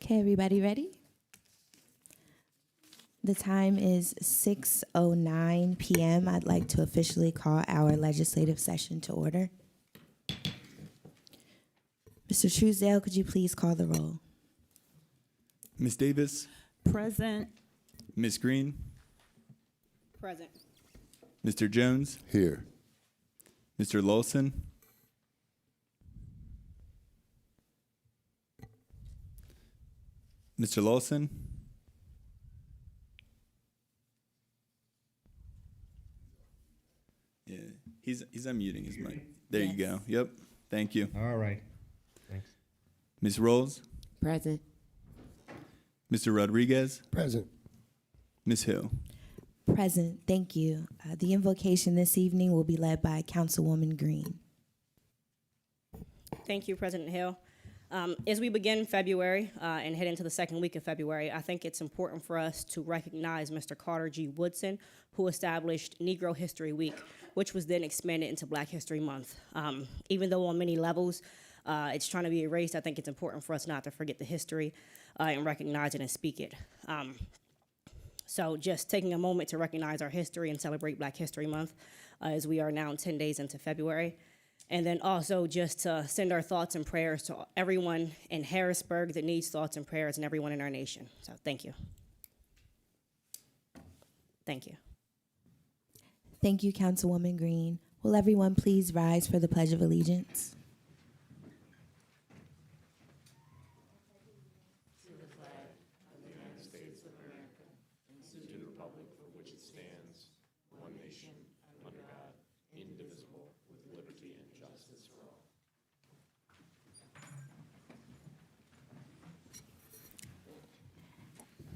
Okay, everybody ready? The time is 6:09 p.m. I'd like to officially call our legislative session to order. Mr. Truesdale, could you please call the roll? Ms. Davis, Present. Ms. Green, Present. Mr. Jones, Here. Mr. Lawson, Mr. Lawson, yeah, he's unmuting his mic. There you go. Yep. Thank you. All right. Thanks. Ms. Rolls, Present. Mr. Rodriguez, Present. Ms. Hill. Present, thank you. The invocation this evening will be led by Councilwoman Green. Thank you, President Hill. As we begin February and head into the second week of February, I think it's important for us to recognize Mr. Carter G. Woodson, who established Negro History Week, which was then expanded into Black History Month. Even though on many levels it's trying to be erased, I think it's important for us not to forget the history and recognize it and speak it. So just taking a moment to recognize our history and celebrate Black History Month as we are now 10 days into February. And then also just to send our thoughts and prayers to everyone in Harrisburg that needs thoughts and prayers and everyone in our nation. So thank you. Thank you. Thank you, Councilwoman Green. Will everyone please rise for the Pledge of Allegiance?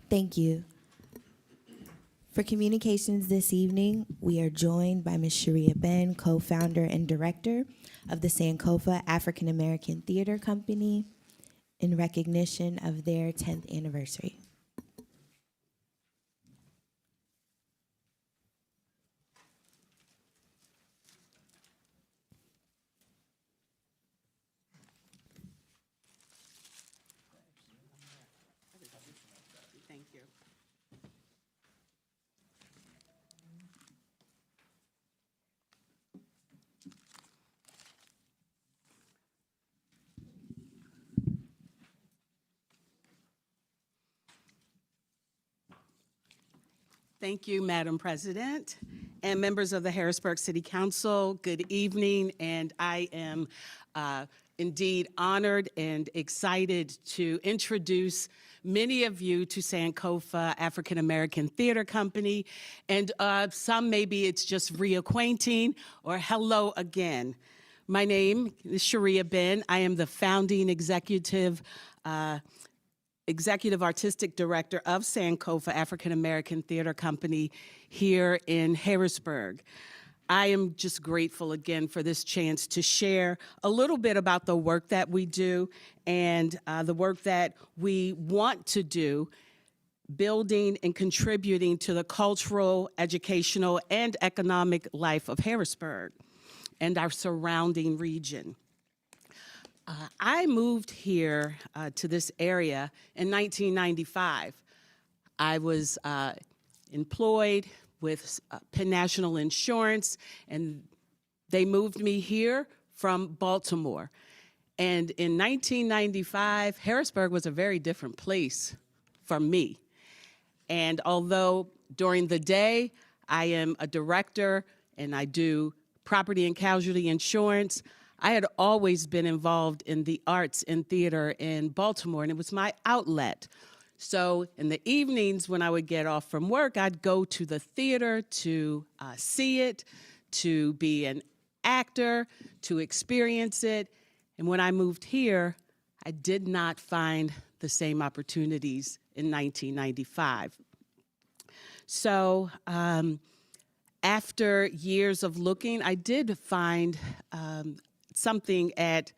Thank you. For communications this evening, we are joined by Ms. Sharia Ben, co-founder and director of the Sankofa African American Theater Company, in recognition of their 10th anniversary. Thank you. Thank you, Madam President, and members of the Harrisburg City Council. Good evening, and I am indeed honored and excited to introduce many of you to Sankofa African American Theater Company, and some maybe it's just reacquainting or hello again. My name is Sharia Ben. I am the founding executive artistic director of Sankofa African American Theater Company here in Harrisburg. I am just grateful again for this chance to share a little bit about the work that we do and the work that we want to do, building and contributing to the cultural, educational, and economic life of Harrisburg and our surrounding region. I moved here to this area in 1995. I was employed with Penn National Insurance, and they moved me here from Baltimore. And in 1995, Harrisburg was a very different place for me. And although during the day I am a director and I do property and casualty insurance, I had always been involved in the arts and theater in Baltimore, and it was my outlet. So in the evenings when I would get off from work, I'd go to the theater to see it, to be an actor, to experience it. And when I moved here, I did not find the same opportunities in 1995. So after years of looking, I did find something at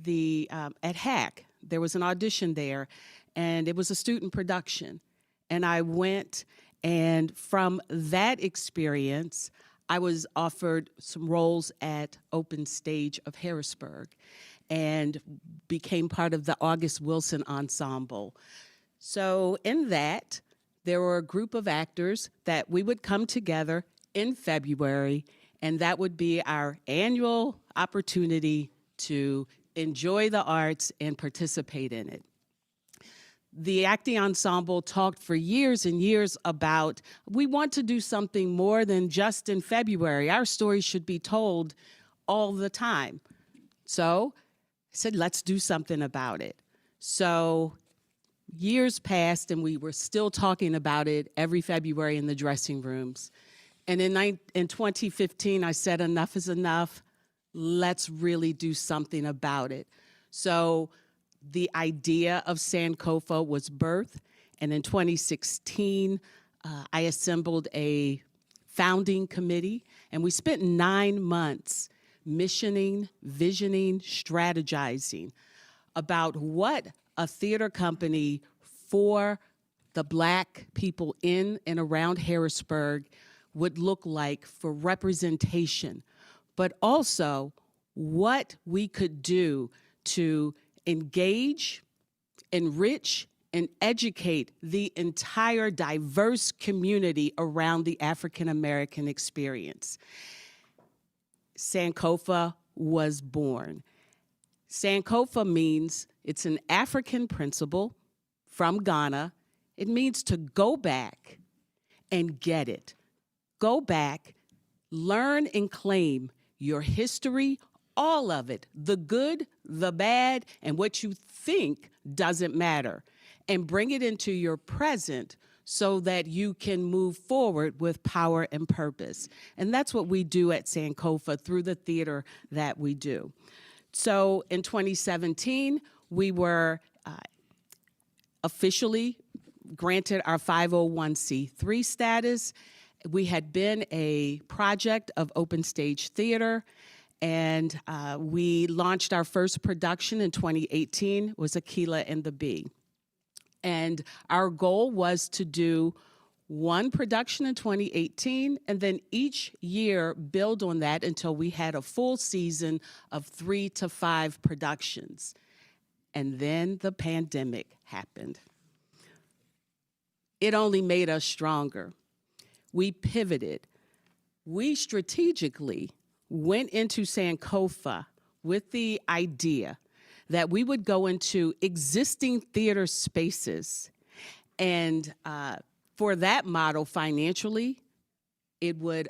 HAC. There was an audition there, and it was a student production. And I went, and from that experience, I was offered some roles at Open Stage of Harrisburg. and became part of the August Wilson Ensemble. So in that, there were a group of actors that we would come together in February, and that would be our annual opportunity to enjoy the arts and participate in it. The acting ensemble talked for years and years about, we want to do something more than just in February. Our stories should be told all the time. So I said, let's do something about it. So years passed and we were still talking about it every February in the dressing rooms. And in 2015, I said, enough is enough. Let's really do something about it. So the idea of Sankofa was birthed, and in 2016, I assembled a founding committee, and we spent 9 months missioning, visioning, strategizing about what a theater company for the Black people in and around Harrisburg would look like for representation, but also what we could do to engage, enrich, and educate the entire diverse community around the African American experience. Sankofa was born. Sankofa means, it's an African principle from Ghana. It means to go back and get it. Go back, learn and claim your history, all of it, the good, the bad, and what you think doesn't matter, and bring it into your present so that you can move forward with power and purpose. And that's what we do at Sankofa through the theater that we do. So in 2017, we were officially granted our 501c3 status. We had been a project of Open Stage Theater, and we launched our first production in 2018, was Aquila and the Bee. And our goal was to do one production in 2018, and then each year build on that until we had a full season of 3 to 5 productions. And then the pandemic happened. It only made us stronger. We pivoted. We strategically went into Sankofa with the idea that we would go into existing theater spaces, and for that model financially, it would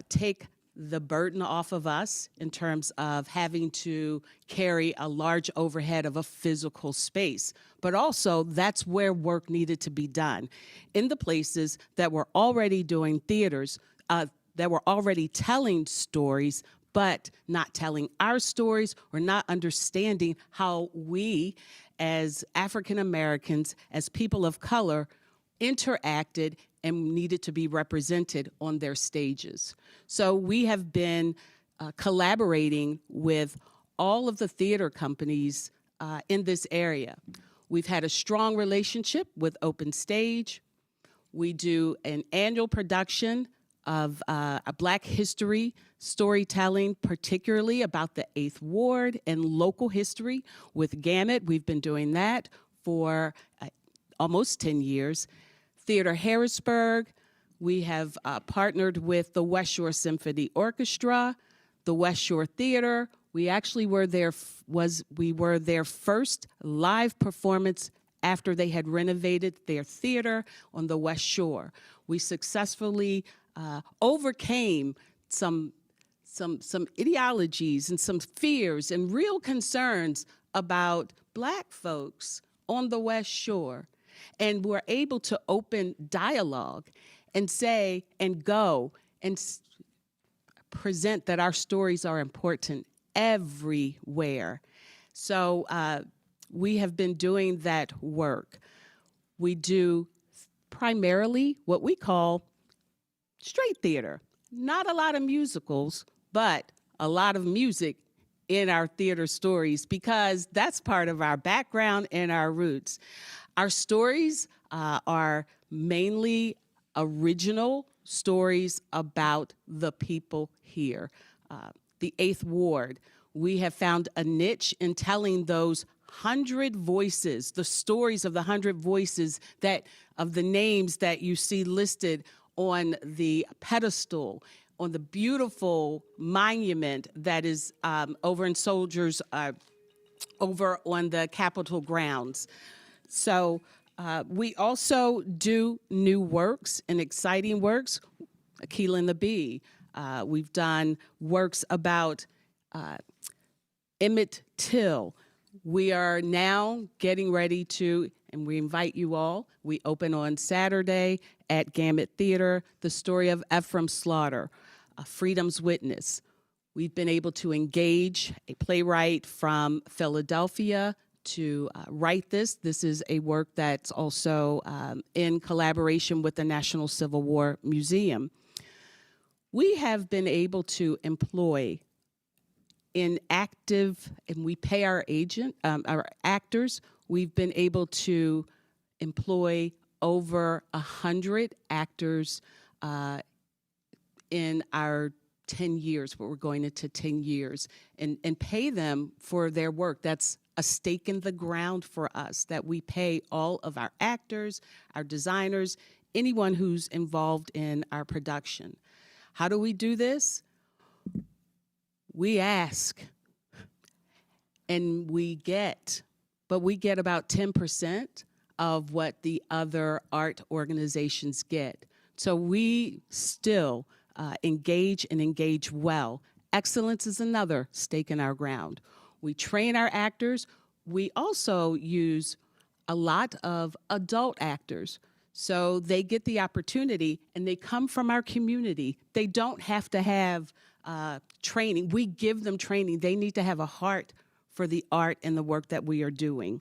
take the burden off of us in terms of having to carry a large overhead of a physical space. But also, that's where work needed to be done, in the places that were already doing theaters, that were already telling stories, but not telling our stories or not understanding how we, as African Americans, as people of color, interacted and needed to be represented on their stages. So we have been collaborating with all of the theater companies in this area. We've had a strong relationship with Open Stage. We do an annual production of a Black history storytelling, particularly about the 8th Ward and local history with Gamut. We've been doing that for almost 10 years. Theater Harrisburg, we have partnered with the West Shore Symphony Orchestra, the West Shore Theater. We actually were their first live performance after they had renovated their theater on the West Shore. We successfully overcame some ideologies and some fears and real concerns about Black folks on the West Shore, and were able to open dialogue and say and go and present that our stories are important everywhere. So we have been doing that work. We do primarily what we call straight theater. Not a lot of musicals, but a lot of music in our theater stories, because that's part of our background and our roots. Our stories are mainly original stories about the people here. The 8th Ward, We have found a niche in telling those 100 voices, the stories of the 100 voices that of the names that you see listed on the pedestal, on the beautiful monument that is over in Soldiers, over on the Capitol grounds. So we also do new works and exciting works. Aquila and the Bee. We've done works about Emmett Till. We are now getting ready to, and we invite you all, we open on Saturday at Gamut Theater, the story of Ephraim Slaughter, Freedom's Witness. We've been able to engage a playwright from Philadelphia to write this. This is a work that's also in collaboration with the National Civil War Museum. We have been able to employ in active, and we pay our actors, we've been able to employ over 100 actors in our 10 years, but we're going into 10 years, and pay them for their work. That's a stake in the ground for us, that we pay all of our actors, our designers, anyone who's involved in our production. How do we do this? We ask and we get, but we get about 10% of what the other art organizations get. So we still engage and engage well. Excellence is another stake in our ground. We train our actors. We also use a lot of adult actors. So they get the opportunity and they come from our community. They don't have to have training. We give them training. They need to have a heart for the art and the work that we are doing.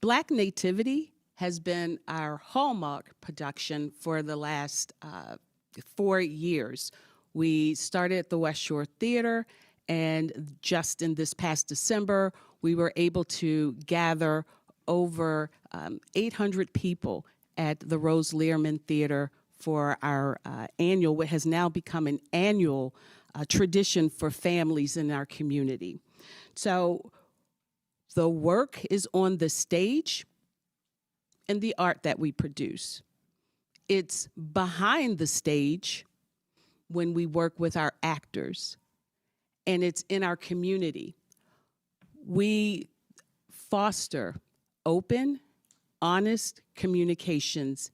Black Nativity has been our hallmark production for the last 4 years. We started at the West Shore Theater, and just in this past December, we were able to gather over 800 people at the Rose Learman Theater for our annual, what has now become an annual tradition for families in our community. So the work is on the stage and the art that we produce. It's behind the stage when we work with our actors, and it's in our community. We foster open, honest communications.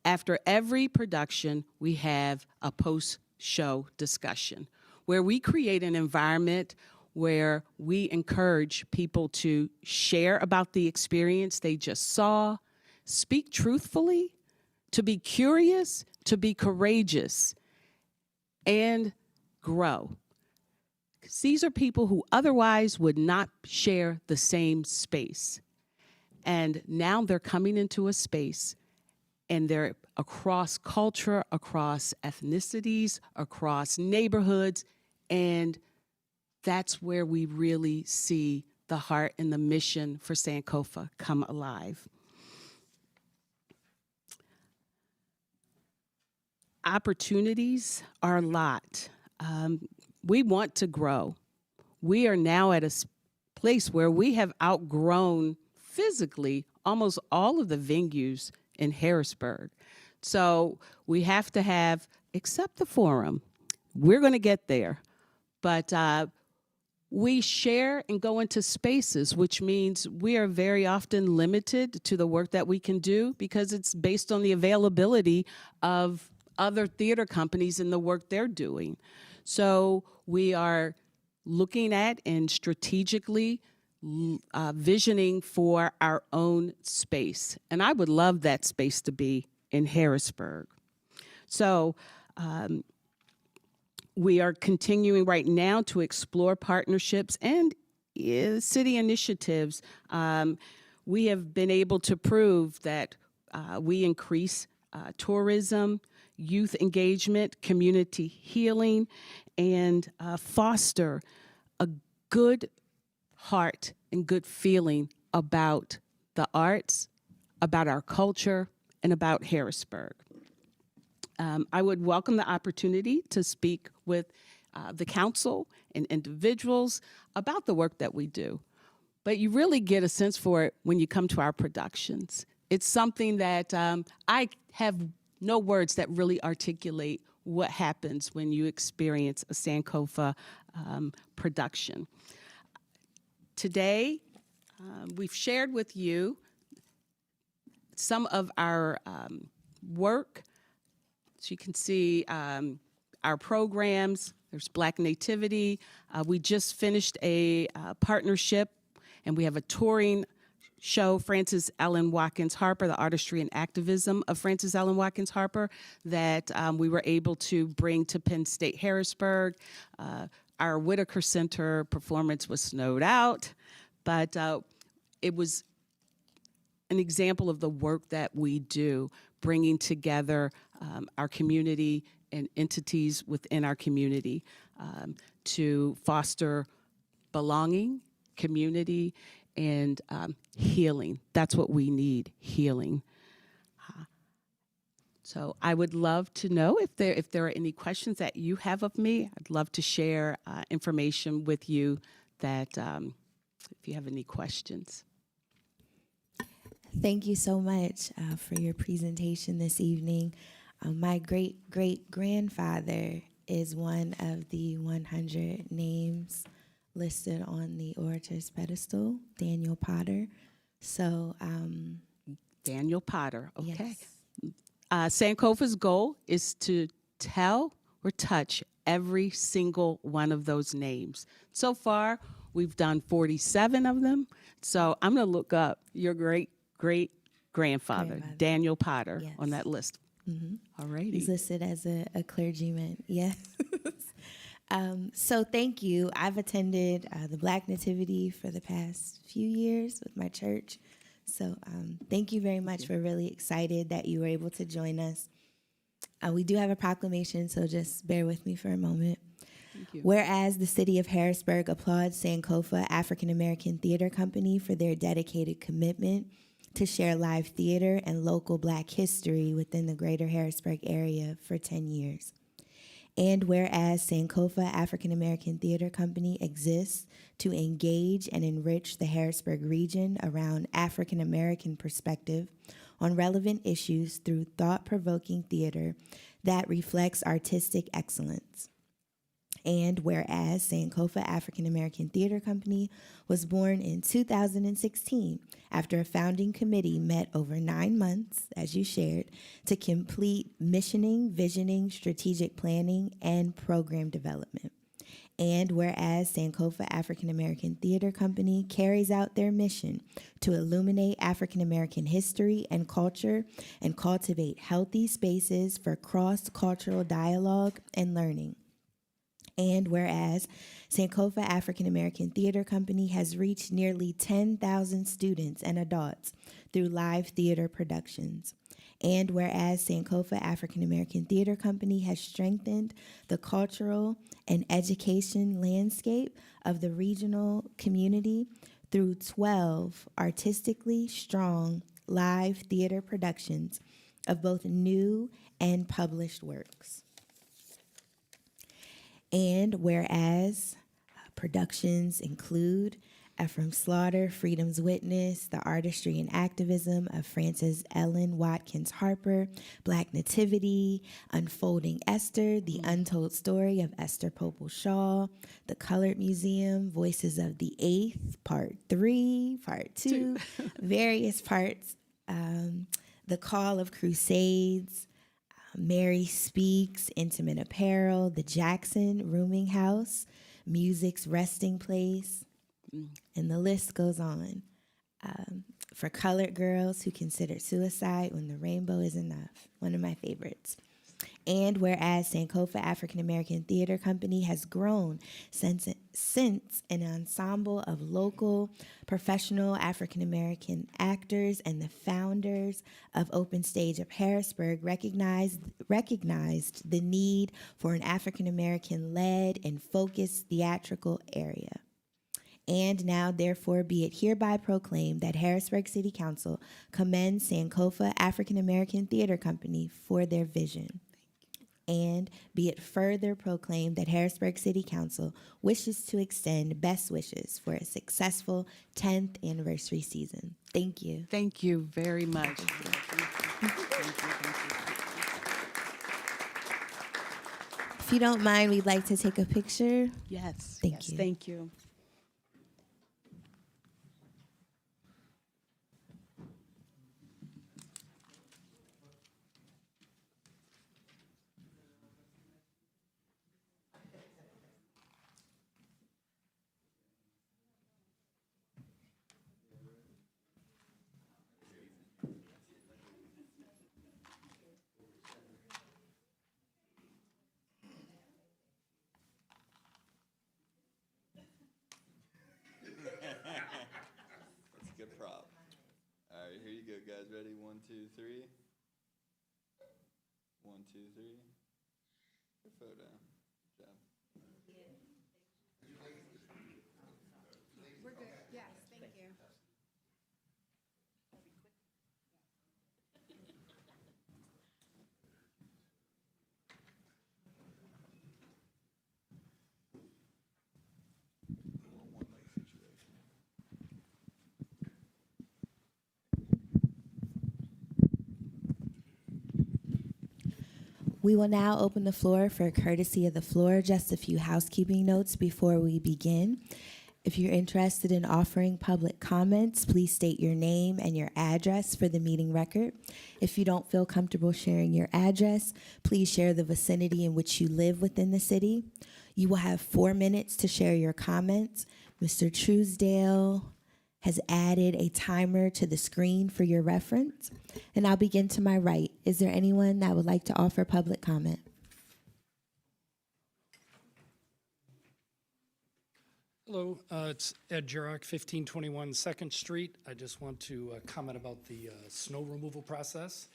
After every production, we have a post-show discussion where we create an environment where we encourage people to share about the experience they just saw, speak truthfully, to be curious, to be courageous, and grow. 'Cause these are people who otherwise would not share the same space. And now they're coming into a space, and they're across culture, across ethnicities, across neighborhoods, and that's where we really see the heart and the mission for Sankofa come alive. Opportunities are a lot. We want to grow. We are now at a place where we have outgrown physically almost all of the venues in Harrisburg. So we have to have, except the Forum, we're going to get there. But we share and go into spaces, which means we are very often limited to the work that we can do because it's based on the availability of other theater companies and the work they're doing. So we are looking at and strategically visioning for our own space. And I would love that space to be in Harrisburg. So we are continuing right now to explore partnerships and city initiatives. We have been able to prove that we increase tourism, youth engagement, community healing, and foster a good heart and good feeling about the arts, about our culture, and about Harrisburg. I would welcome the opportunity to speak with the council and individuals about the work that we do. But you really get a sense for it when you come to our productions. It's something that I have no words that really articulate what happens when you experience a Sankofa production. Today, we've shared with you some of our work. So you can see our programs. There's Black Nativity. We just finished a partnership, and we have a touring show, Frances Ellen Watkins Harper, the artistry and activism of Frances Ellen Watkins Harper, that we were able to bring to Penn State Harrisburg. Our Whitaker Center performance was snowed out, but it was an example of the work that we do, bringing together our community and entities within our community to foster belonging, community, and healing. That's what we need, healing. So I would love to know if there are any questions that you have of me. I'd love to share information with you that if you have any questions. Thank you so much for your presentation this evening. My great-great-grandfather is one of the 100 names listed on the orator's pedestal, Daniel Potter. So, Daniel Potter, okay. yes. Sankofa's goal is to tell or touch every single one of those names. So far, we've done 47 of them. So I'm going to look up your great-great-grandfather, Daniel Potter, Yes. on that list. Mm-hmm. All righty. He's listed as a clergyman, yes. So thank you. I've attended the Black Nativity for the past few years with my church. So thank you very much. We're really excited that you were able to join us. We do have a proclamation, so just bear with me for a moment. Thank you. Whereas the city of Harrisburg applauds Sankofa African American Theater Company for their dedicated commitment to share live theater and local Black history within the greater Harrisburg area for 10 years. And whereas Sankofa African American Theater Company exists to engage and enrich the Harrisburg region around African American perspective on relevant issues through thought-provoking theater that reflects artistic excellence. And whereas Sankofa African American Theater Company was born in 2016 after a founding committee met over 9 months, as you shared, to complete missioning, visioning, strategic planning, and program development. And whereas Sankofa African American Theater Company carries out their mission to illuminate African American history and culture and cultivate healthy spaces for cross-cultural dialogue and learning. And whereas Sankofa African American Theater Company has reached nearly 10,000 students and adults through live theater productions. And whereas Sankofa African American Theater Company has strengthened the cultural and education landscape of the regional community through 12 artistically strong live theater productions of both new and published works. And whereas productions include Ephraim Slaughter, Freedom's Witness, The Artistry and Activism of Frances Ellen Watkins Harper, Black Nativity, Unfolding Esther, The Untold Story of Esther Popel Shaw, The Colored Museum, Voices of the Eighth, Part 3, Part 2, various parts, The Call of Crusades, Mary Speaks, Intimate Apparel, The Jackson Rooming House, Music's Resting Place, and the list goes on. For colored girls who consider suicide when the rainbow is enough, one of my favorites. And whereas Sankofa African American Theater Company has grown since an ensemble of local professional African American actors and the founders of Open Stage of Harrisburg recognized the need for an African American led and focused theatrical area. And now, therefore, be it hereby proclaimed that Harrisburg City Council commends Sankofa African American Theater Company for their vision. And be it further proclaimed that Harrisburg City Council wishes to extend best wishes for a successful 10th anniversary season. Thank you. Thank you very much. If you don't mind, we'd like to take a picture. Yes. Thank yes, you. Thank you. That's a good prop. All right, here you go, guys. Ready? 1, 2, 3. 1, 2, 3. Good photo. Good job. We're good. Yes, thank you. We will now open the floor for courtesy of the floor. Just a few housekeeping notes before we begin. If you're interested in offering public comments, please state your name and your address for the meeting record. If you don't feel comfortable sharing your address, please share the vicinity in which you live within the city. You will have 4 minutes to share your comments. Mr. Truesdale has added a timer to the screen for your reference. And I'll begin to my right. Is there anyone that would like to offer public comment? Hello, it's Ed Jurok, 1521 2nd Street. I just want to comment about the snow removal process.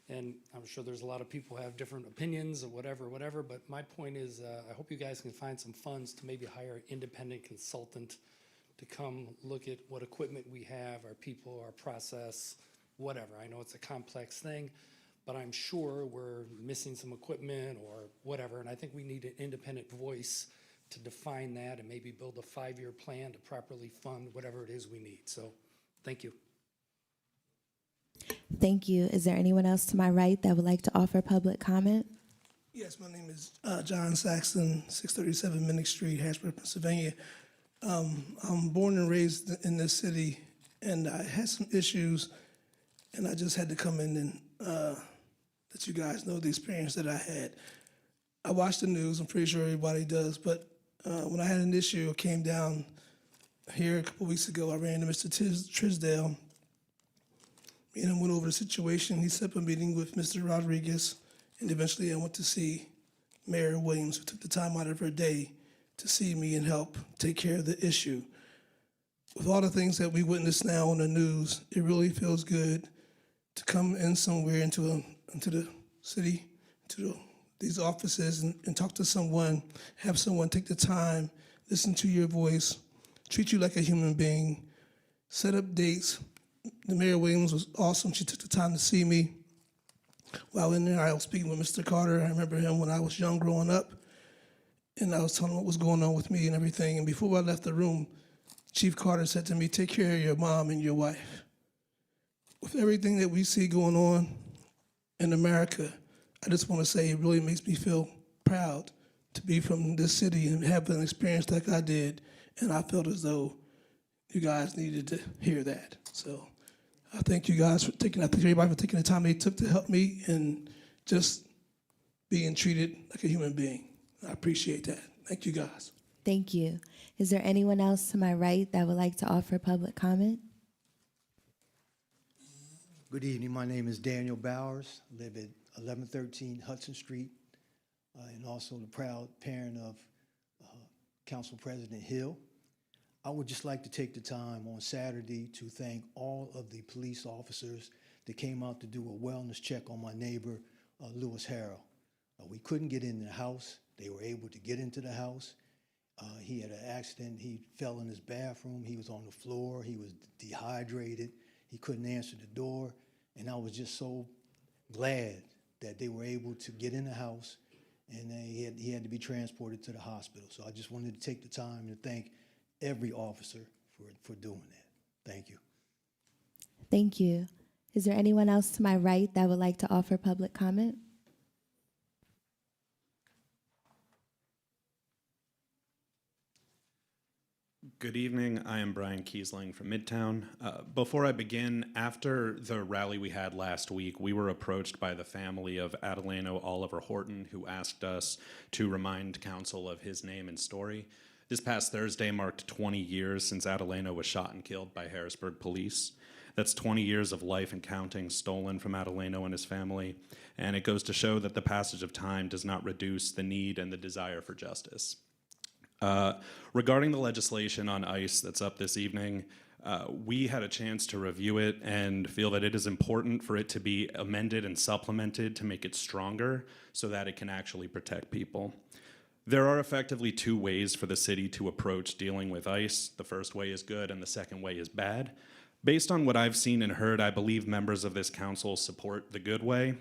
And I'm sure there's a lot of people who have different opinions or whatever, but my point is I hope you guys can find some funds to maybe hire an independent consultant to come look at what equipment we have, our people, our process, whatever. I know it's a complex thing, but I'm sure we're missing some equipment or whatever, and I think we need an independent voice to define that and maybe build a 5-year plan to properly fund whatever it is we need. So, thank you. Thank you. Is there anyone else to my right that would like to offer public comment? Yes, my name is John Saxton, 637 Minnick Street, Harrisburg, Pennsylvania. I'm born and raised in this city, and I had some issues, and I just had to come in and let you guys know the experience that I had. I watch the news, I'm pretty sure everybody does, but when I had an issue, I came down here a couple weeks ago. I ran into Mr. Trisdale, and I went over the situation. He set up a meeting with Mr. Rodriguez, and eventually I went to see Mayor Williams, who took the time out of her day to see me and help take care of the issue. With all the things that we witness now on the news, it really feels good to come in somewhere into the city, these offices and talk to someone, have someone take the time, listen to your voice, treat you like a human being, set up dates. The Mayor Williams was awesome. She took the time to see me. While in there, I was speaking with Mr. Carter. I remember him when I was young growing up, and I was telling him what was going on with me and everything. And before I left the room, Chief Carter said to me, "Take care of your mom and your wife." With everything that we see going on in America, I just want to say it really makes me feel proud to be from this city and have an experience like I did. And I felt as though you guys needed to hear that. So I thank you guys for I thank everybody for taking the time they took to help me and just being treated like a human being. I appreciate that. Thank you guys. Thank you. Is there anyone else to my right that would like to offer public comment? Good evening. My name is Daniel Bowers. I live at 1113 Hudson Street, and also the proud parent of Council President Hill. I would just like to take the time on Saturday to thank all of the police officers that came out to do a wellness check on my neighbor, Lewis Harrell. We couldn't get in the house. They were able to get into the house. He had an accident. He fell in his bathroom. He was on the floor. He was dehydrated. He couldn't answer the door. And I was just so glad that they were able to get in the house, and he had to be transported to the hospital. So I just wanted to take the time to thank every officer for doing that. Thank you. Thank you. Is there anyone else to my right that would like to offer public comment? Good evening. I am Brian Kiesling from Midtown. Before I begin, after the rally we had last week, we were approached by the family of Adelano Oliver Horton, who asked us to remind council of his name and story. This past Thursday marked 20 years since Adelano was shot and killed by Harrisburg police. That's 20 years of life and counting stolen from Adelano and his family, and it goes to show that the passage of time does not reduce the need and the desire for justice. Regarding the legislation on ICE that's up this evening, we had a chance to review it and feel that it is important for it to be amended and supplemented to make it stronger so that it can actually protect people. There are effectively two ways for the city to approach dealing with ICE. The first way is good and the second way is bad. Based on what I've seen and heard, I believe members of this council support the good way.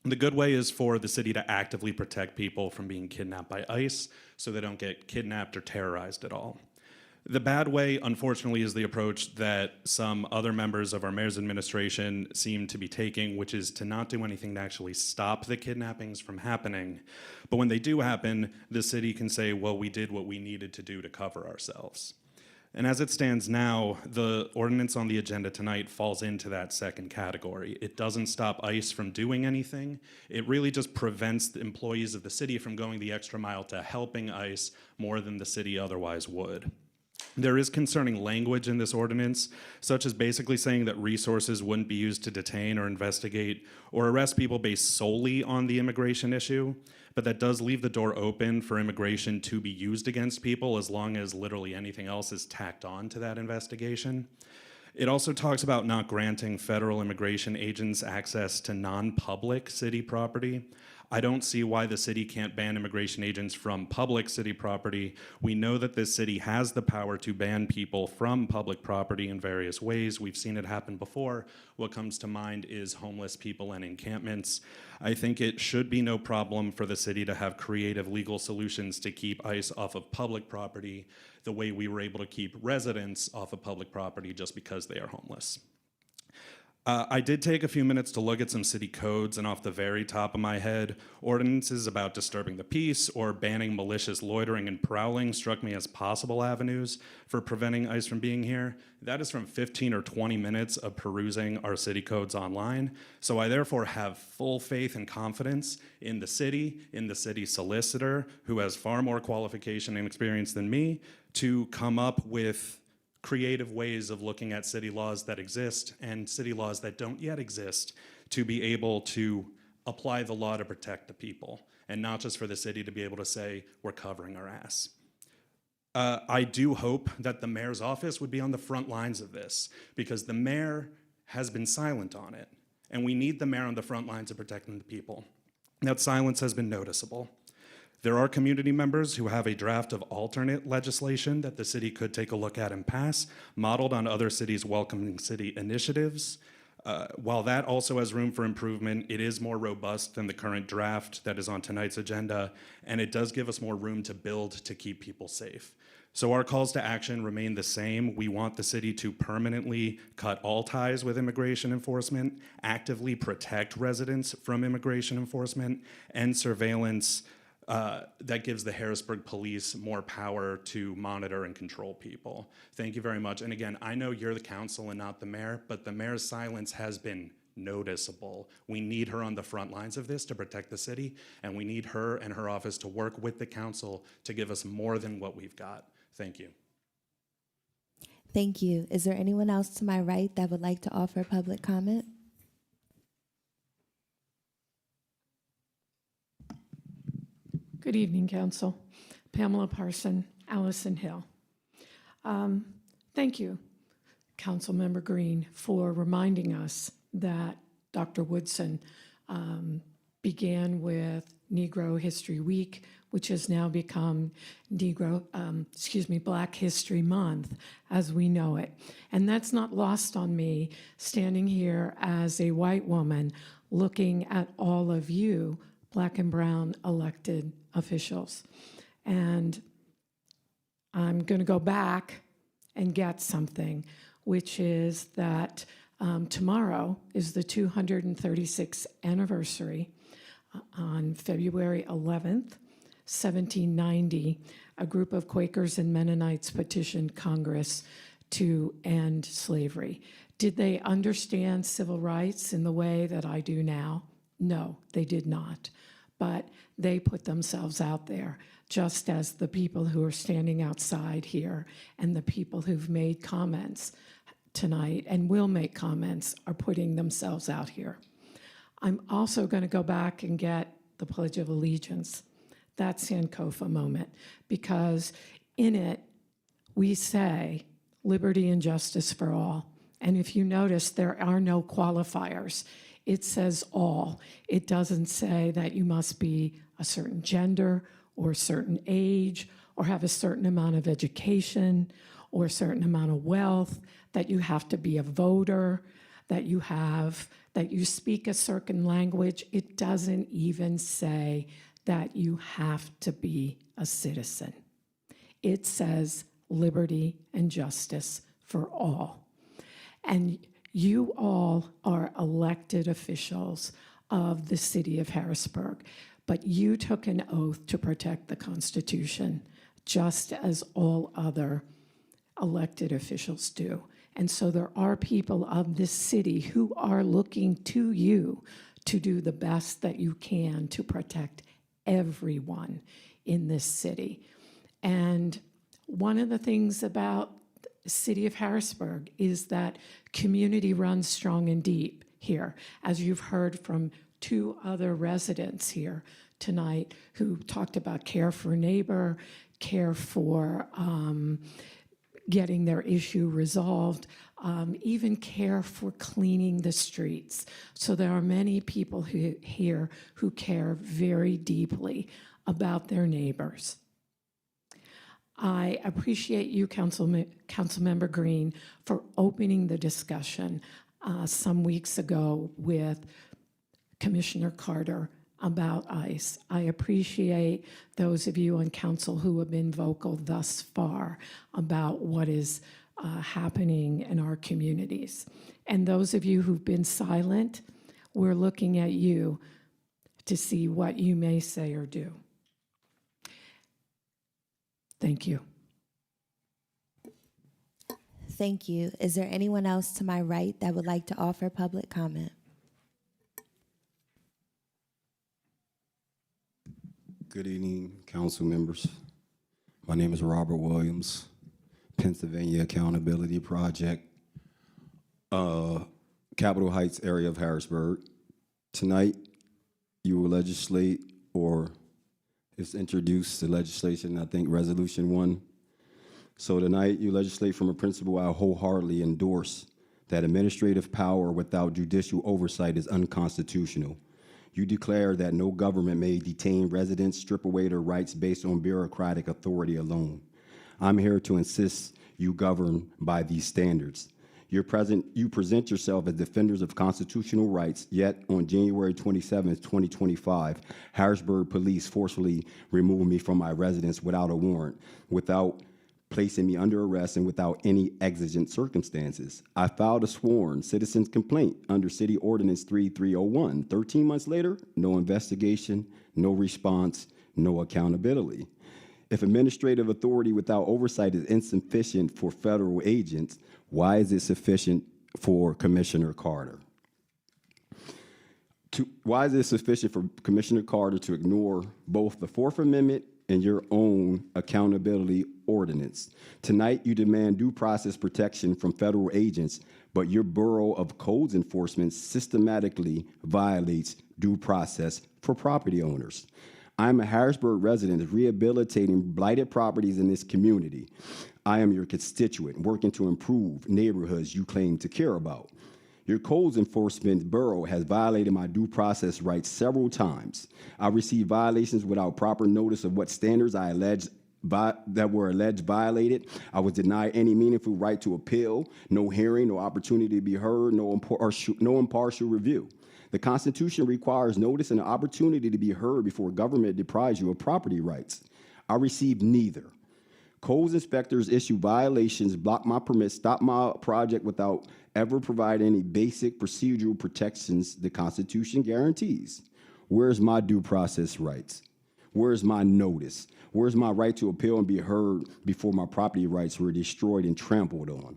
The good way is for the city to actively protect people from being kidnapped by ICE so they don't get kidnapped or terrorized at all. The bad way, unfortunately, is the approach that some other members of our mayor's administration seem to be taking, which is to not do anything to actually stop the kidnappings from happening. But when they do happen, the city can say, well, we did what we needed to do to cover ourselves. And as it stands now, the ordinance on the agenda tonight falls into that second category. It doesn't stop ICE from doing anything. It really just prevents the employees of the city from going the extra mile to helping ICE more than the city otherwise would. There is concerning language in this ordinance, such as basically saying that resources wouldn't be used to detain or investigate or arrest people based solely on the immigration issue, but that does leave the door open for immigration to be used against people as long as literally anything else is tacked on to that investigation. It also talks about not granting federal immigration agents access to non-public city property. I don't see why the city can't ban immigration agents from public city property. We know that this city has the power to ban people from public property in various ways. We've seen it happen before. What comes to mind is homeless people and encampments. I think it should be no problem for the city to have creative legal solutions to keep ICE off of public property the way we were able to keep residents off of public property just because they are homeless. I did take a few minutes to look at some city codes, and off the very top of my head, ordinances about disturbing the peace or banning malicious loitering and prowling struck me as possible avenues for preventing ICE from being here. That is from 15 or 20 minutes of perusing our city codes online. So I therefore have full faith and confidence in the city solicitor, who has far more qualification and experience than me, to come up with creative ways of looking at city laws that exist and city laws that don't yet exist to be able to apply the law to protect the people, and not just for the city to be able to say, we're covering our ass. I do hope that the mayor's office would be on the front lines of this, because the mayor has been silent on it, and we need the mayor on the front lines of protecting the people. That silence has been noticeable. There are community members who have a draft of alternate legislation that the city could take a look at and pass, modeled on other cities' welcoming city initiatives. While that also has room for improvement, it is more robust than the current draft that is on tonight's agenda, and it does give us more room to build to keep people safe. So our calls to action remain the same. We want the city to permanently cut all ties with immigration enforcement, actively protect residents from immigration enforcement, and surveillance that gives the Harrisburg police more power to monitor and control people. Thank you very much. And again, I know you're the council and not the mayor, but the mayor's silence has been noticeable. We need her on the front lines of this to protect the city, and we need her and her office to work with the council to give us more than what we've got. Thank you. Thank you. Is there anyone else to my right that would like to offer public comment? Good evening, Council. Pamela Parson, Allison Hill. Thank you, Councilmember Green, for reminding us that Dr. Woodson began with Negro History Week, which has now become Black History Month as we know it. And that's not lost on me, standing here as a white woman looking at all of you Black and brown elected officials. And I'm going to go back and get something, which is that tomorrow is the 236th anniversary. On February 11th, 1790, a group of Quakers and Mennonites petitioned Congress to end slavery. Did they understand civil rights in the way that I do now? No, they did not. But they put themselves out there, just as the people who are standing outside here and the people who've made comments tonight and will make comments are putting themselves out here. I'm also going to go back and get the Pledge of Allegiance, that Sankofa moment, because in it we say liberty and justice for all. And if you notice, there are no qualifiers. It says all. It doesn't say that you must be a certain gender or a certain age or have a certain amount of education or a certain amount of wealth, that you have to be a voter, that you speak a certain language. It doesn't even say that you have to be a citizen. It says liberty and justice for all. And you all are elected officials of the city of Harrisburg, but you took an oath to protect the Constitution, just as all other elected officials do. And so there are people of this city who are looking to you to do the best that you can to protect everyone in this city. And one of the things about the city of Harrisburg is that community runs strong and deep here, as you've heard from two other residents here tonight who talked about care for neighbor, care for getting their issue resolved, even care for cleaning the streets. So there are many people here who care very deeply about their neighbors. I appreciate you, Councilmember Green, for opening the discussion some weeks ago with Commissioner Carter about ICE. I appreciate those of you on council who have been vocal thus far about what is happening in our communities. And those of you who've been silent, we're looking at you to see what you may say or do. Thank you. Thank you. Is there anyone else to my right that would like to offer public comment? Good evening, council members. My name is Robert Williams, Pennsylvania Accountability Project, Capitol Heights area of Harrisburg. Tonight, you will legislate, or it's introduced the legislation, I think Resolution 1. So tonight, you legislate from a principle I wholeheartedly endorse, that administrative power without judicial oversight is unconstitutional. You declare that no government may detain residents, strip away their rights based on bureaucratic authority alone. I'm here to insist you govern by these standards. You present yourself as defenders of constitutional rights, yet on January 27, 2025, Harrisburg police forcefully removed me from my residence without a warrant, without placing me under arrest and without any exigent circumstances. I filed a sworn citizen's complaint under City Ordinance 3301. 13 months later, no investigation, no response, no accountability. If administrative authority without oversight is insufficient for federal agents, why is it sufficient for Commissioner Carter? Why is it sufficient for Commissioner Carter to ignore both the Fourth Amendment and your own accountability ordinance? Tonight, you demand due process protection from federal agents, but your Bureau of Codes Enforcement systematically violates due process for property owners. I'm a Harrisburg resident rehabilitating blighted properties in this community. I am your constituent working to improve neighborhoods you claim to care about. Your Codes Enforcement Bureau has violated my due process rights several times. I received violations without proper notice of what standards I allege that were alleged violated. I was denied any meaningful right to appeal, no hearing, no opportunity to be heard, no impartial review. The Constitution requires notice and an opportunity to be heard before government deprives you of property rights. I received neither. Codes inspectors issue violations, block my permits, stop my project without ever providing any basic procedural protections the Constitution guarantees. Where's my due process rights? Where's my notice? Where's my right to appeal and be heard before my property rights were destroyed and trampled on?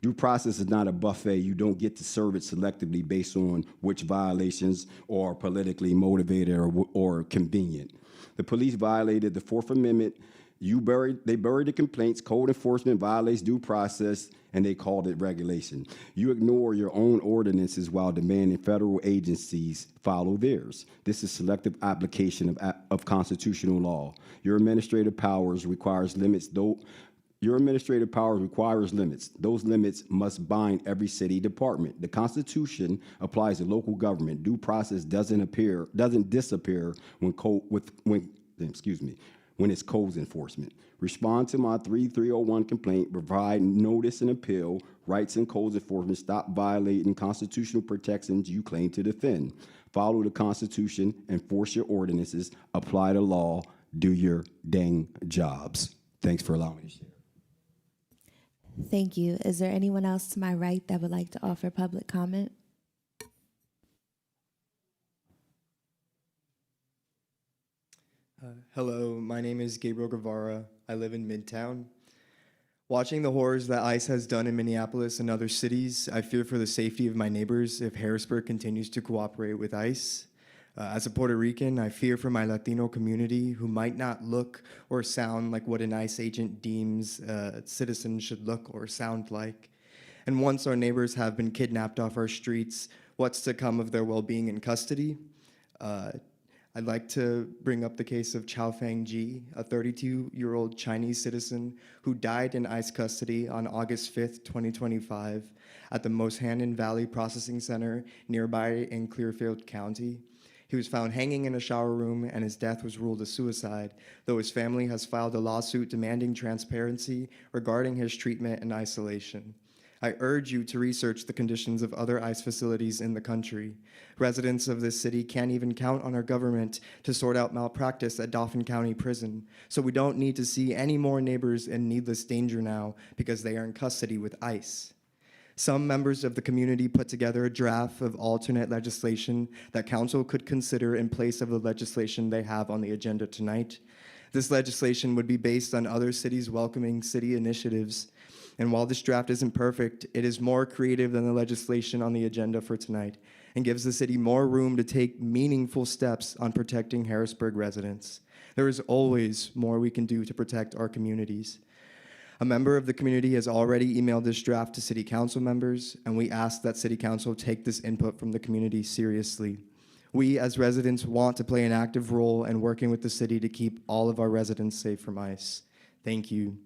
Due process is not a buffet. You don't get to serve it selectively based on which violations are politically motivated or convenient. The police violated the Fourth Amendment. They buried the complaints. Code enforcement violates due process, and they called it regulation. You ignore your own ordinances while demanding federal agencies follow theirs. This is selective application of constitutional law. Your administrative powers requires limits, though. Your administrative power requires limits. Those limits must bind every city department. The Constitution applies to local government. Due process doesn't disappear when it's codes enforcement. Respond to my 3301 complaint, provide notice and appeal, rights and codes enforcement, stop violating constitutional protections you claim to defend. Follow the Constitution, enforce your ordinances, apply the law, do your dang jobs. Thanks for allowing me to share. Thank you. Is there anyone else to my right that would like to offer public comment? Hello, my name is Gabriel Guevara. I live in Midtown. Watching the horrors that ICE has done in Minneapolis and other cities, I fear for the safety of my neighbors if Harrisburg continues to cooperate with ICE. As a Puerto Rican, I fear for my Latino community who might not look or sound like what an ICE agent deems citizens should look or sound like. And once our neighbors have been kidnapped off our streets, what's to come of their well-being in custody? I'd like to bring up the case of Chao Feng-Ji, a 32-year-old Chinese citizen who died in ICE custody on August 5th, 2025 at the Moshannon Valley Processing Center nearby in Clearfield County. He was found hanging in a shower room and his death was ruled a suicide, though his family has filed a lawsuit demanding transparency regarding his treatment and isolation. I urge you to research the conditions of other ICE facilities in the country. Residents of this city can't even count on our government to sort out malpractice at Dauphin County Prison, so we don't need to see any more neighbors in needless danger now because they are in custody with ICE. Some members of the community put together a draft of alternate legislation that council could consider in place of the legislation they have on the agenda tonight. This legislation would be based on other cities welcoming city initiatives. And while this draft isn't perfect, it is more creative than the legislation on the agenda for tonight and gives the city more room to take meaningful steps on protecting Harrisburg residents. There is always more we can do to protect our communities. A member of the community has already emailed this draft to city council members, and we ask that city council take this input from the community seriously. We as residents want to play an active role in working with the city to keep all of our residents safe from ICE. Thank you.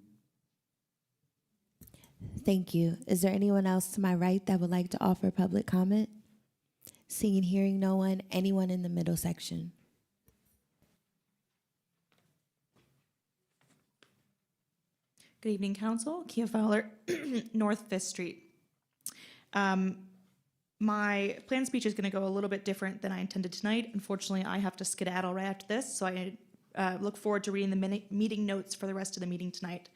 Thank you. Is there anyone else to my right that would like to offer public comment? Seeing and hearing no one, anyone in the middle section? Good evening, Council. Kia Fowler, North 5th Street. My planned speech is going to go a little bit different than I intended tonight. Unfortunately, I have to skedaddle right after this, so I look forward to reading the meeting notes for the rest of the meeting tonight.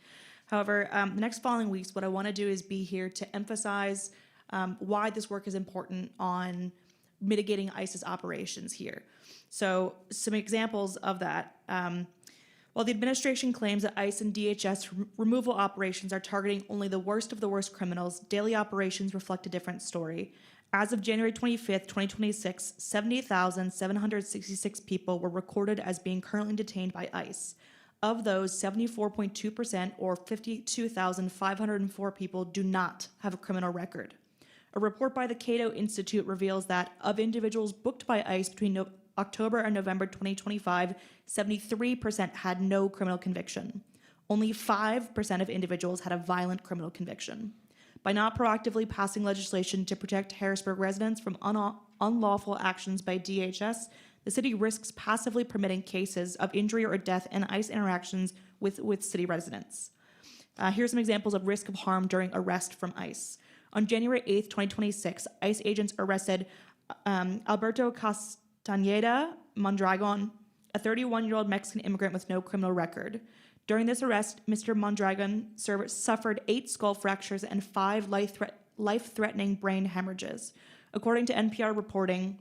However, the next following weeks, what I want to do is be here to emphasize why this work is important on mitigating ICE's operations here. So some examples of that. While the administration claims that ICE and DHS removal operations are targeting only the worst of the worst criminals, daily operations reflect a different story. As of January 25th, 2026, 78,766 people were recorded as being currently detained by ICE. Of those, 74.2%, or 52,504 people, do not have a criminal record. A report by the Cato Institute reveals that of individuals booked by ICE between October and November 2025, 73% had no criminal conviction. Only 5% of individuals had a violent criminal conviction. By not proactively passing legislation to protect Harrisburg residents from unlawful actions by DHS, the city risks passively permitting cases of injury or death and ICE interactions with city residents. Here's some examples of risk of harm during arrest from ICE. On January 8th, 2026, ICE agents arrested Alberto Castañeda Mondragon, a 31-year-old Mexican immigrant with no criminal record. During this arrest, Mr. Mondragon suffered 8 skull fractures and 5 life-threatening brain hemorrhages. According to NPR reporting,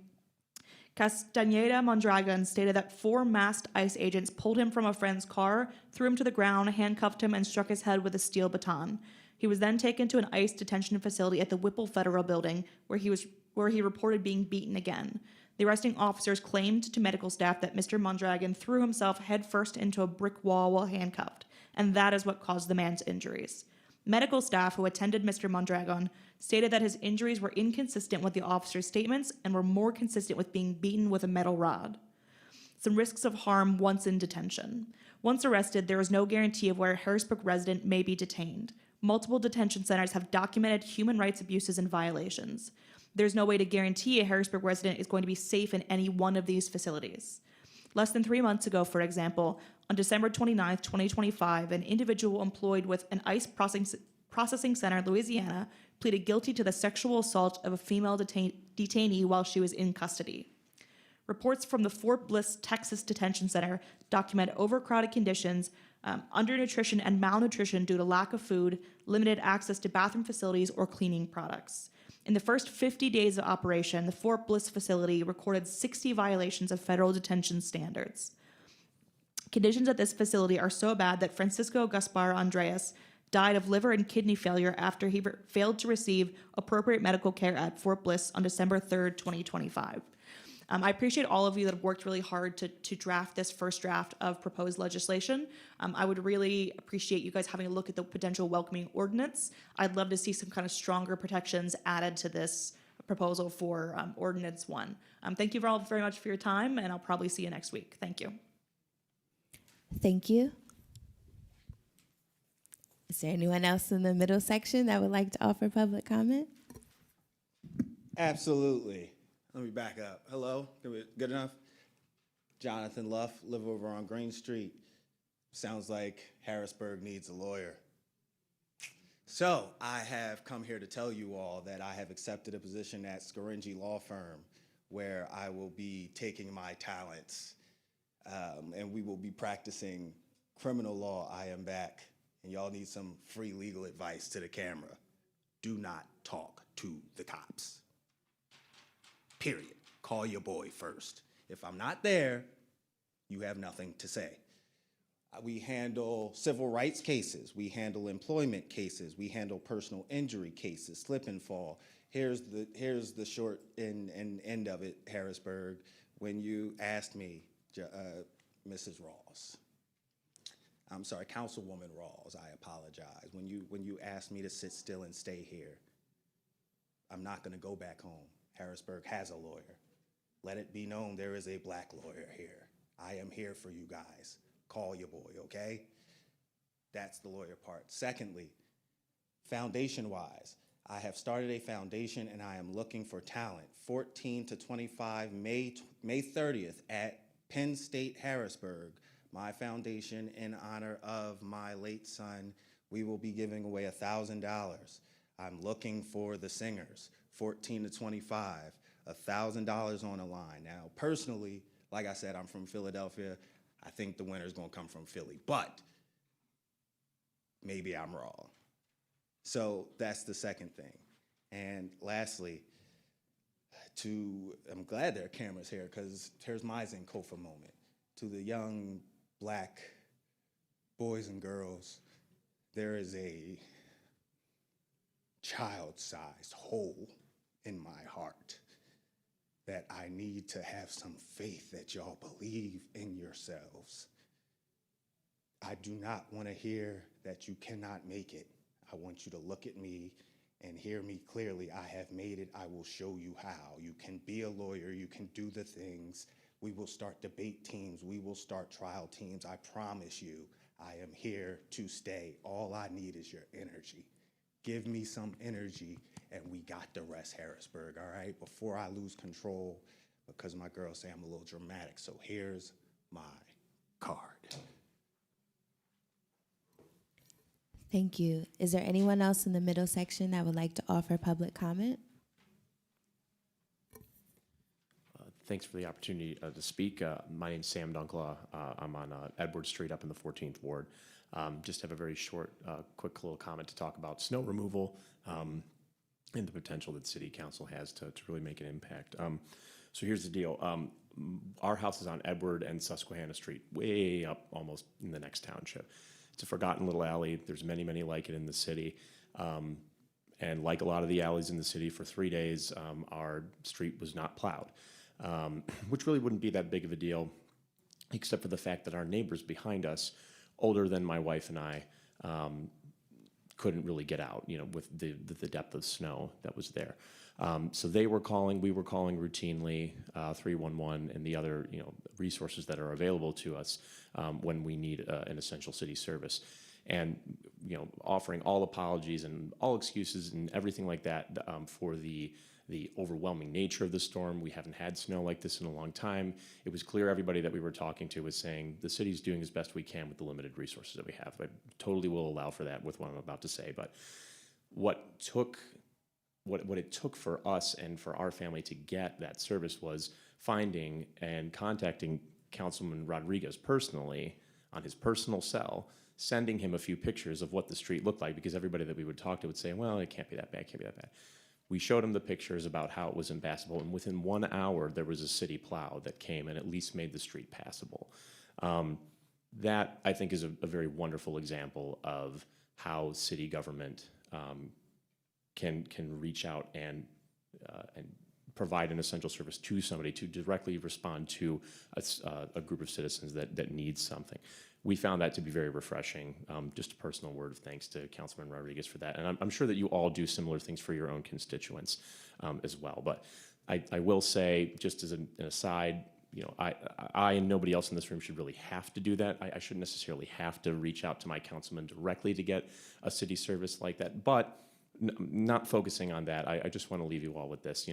Castañeda Mondragon stated that 4 masked ICE agents pulled him from a friend's car, threw him to the ground, handcuffed him, and struck his head with a steel baton. He was then taken to an ICE detention facility at the Whipple Federal Building, where he reported being beaten again. The arresting officers claimed to medical staff that Mr. Mondragon threw himself headfirst into a brick wall while handcuffed, and that is what caused the man's injuries. Medical staff who attended Mr. Mondragon stated that his injuries were inconsistent with the officer's statements and were more consistent with being beaten with a metal rod. Some risks of harm once in detention. Once arrested, there is no guarantee of where a Harrisburg resident may be detained. Multiple detention centers have documented human rights abuses and violations. There's no way to guarantee a Harrisburg resident is going to be safe in any one of these facilities. Less than 3 months ago, for example, on December 29, 2025, an individual employed with an ICE processing center in Louisiana pleaded guilty to the sexual assault of a female detainee while she was in custody. Reports from the Fort Bliss, Texas Detention Center document overcrowded conditions, undernutrition and malnutrition due to lack of food, limited access to bathroom facilities or cleaning products. In the first 50 days of operation, the Fort Bliss facility recorded 60 violations of federal detention standards. Conditions at this facility are so bad that Francisco Gaspar Andreas died of liver and kidney failure after he failed to receive appropriate medical care at Fort Bliss on December 3rd, 2025. I appreciate all of you that have worked really hard to draft this first draft of proposed legislation. I would really appreciate you guys having a look at the potential welcoming ordinance. I'd love to see some kind of stronger protections added to this proposal for Ordinance 1. Thank you all very much for your time, and I'll probably see you next week. Thank you. Thank you. Is there anyone else in the middle section that would like to offer public comment? Absolutely. Let me back up. Hello, good enough? Jonathan Luff, live over on Green Street. Sounds like Harrisburg needs a lawyer. So I have come here to tell you all that I have accepted a position at Scaringi Law Firm where I will be taking my talents and we will be practicing criminal law. I am back, and y'all need some free legal advice to the camera. Do not talk to the cops. Period. Call your boy first. If I'm not there, you have nothing to say. We handle civil rights cases. We handle employment cases. We handle personal injury cases, slip and fall. Here's the short end of it, Harrisburg. When you asked me, Mrs. Rawls, I'm sorry, Councilwoman Rawls, I apologize. When you asked me to sit still and stay here, I'm not gonna go back home. Harrisburg has a lawyer. Let it be known there is a black lawyer here. I am here for you guys. Call your boy, okay? That's the lawyer part. Secondly, foundation-wise, I have started a foundation and I am looking for talent. 14 to 25, May 30th at Penn State Harrisburg, my foundation in honor of my late son. We will be giving away $1,000. I'm looking for the singers. 14 to 25, $1,000 on the line. Now, personally, like I said, I'm from Philadelphia. I think the winner's gonna come from Philly, but maybe I'm wrong. So that's the second thing. And lastly, I'm glad there are cameras here because here's my Zenkofa moment. To the young black boys and girls, there is a child-sized hole in my heart that I need to have some faith that y'all believe in yourselves. I do not want to hear that you cannot make it. I want you to look at me and hear me clearly. I have made it. I will show you how. You can be a lawyer. You can do the things. We will start debate teams. We will start trial teams. I promise you, I am here to stay. All I need is your energy. Give me some energy, and we got the rest, Harrisburg, all right? Before I lose control, because my girls say I'm a little dramatic, so here's my card. Thank you. Is there anyone else in the middle section that would like to offer public comment? Thanks for the opportunity to speak. My name's Sam Dunkla. I'm on Edward Street up in the 14th Ward. Just have a very short, quick little comment to talk about snow removal and the potential that City Council has to really make an impact. So here's the deal. Our house is on Edward and Susquehanna Street, way up almost in the next township. It's a forgotten little alley. There's many, many like it in the city. And like a lot of the alleys in the city, for 3 days, our street was not plowed. Which really wouldn't be that big of a deal, except for the fact that our neighbors behind us, older than my wife and I, couldn't really get out, with the depth of snow that was there. So they were calling, we were calling routinely, 311 and the other, resources that are available to us when we need an essential city service. And, offering all apologies and all excuses and everything like that for the overwhelming nature of the storm. We haven't had snow like this in a long time. It was clear everybody that we were talking to was saying the city's doing as best we can with the limited resources that we have. I totally will allow for that with what I'm about to say. But what it took for us and for our family to get that service was finding and contacting Councilman Rodriguez personally on his personal cell, sending him a few pictures of what the street looked like, because everybody that we would talk to would say, well, it can't be that bad, it can't be that bad. We showed him the pictures about how it was impassable, and within 1 hour, there was a city plow that came and at least made the street passable. That, I think, is a very wonderful example of how city government can reach out and provide an essential service to somebody, to directly respond to a group of citizens that needs something. We found that to be very refreshing. Just a personal word of thanks to Councilman Rodriguez for that. And I'm sure that you all do similar things for your own constituents as well. But I will say, just as an aside, I and nobody else in this room should really have to do that. I shouldn't necessarily have to reach out to my councilman directly to get a city service like that. But not focusing on that, I just want to leave you all with this.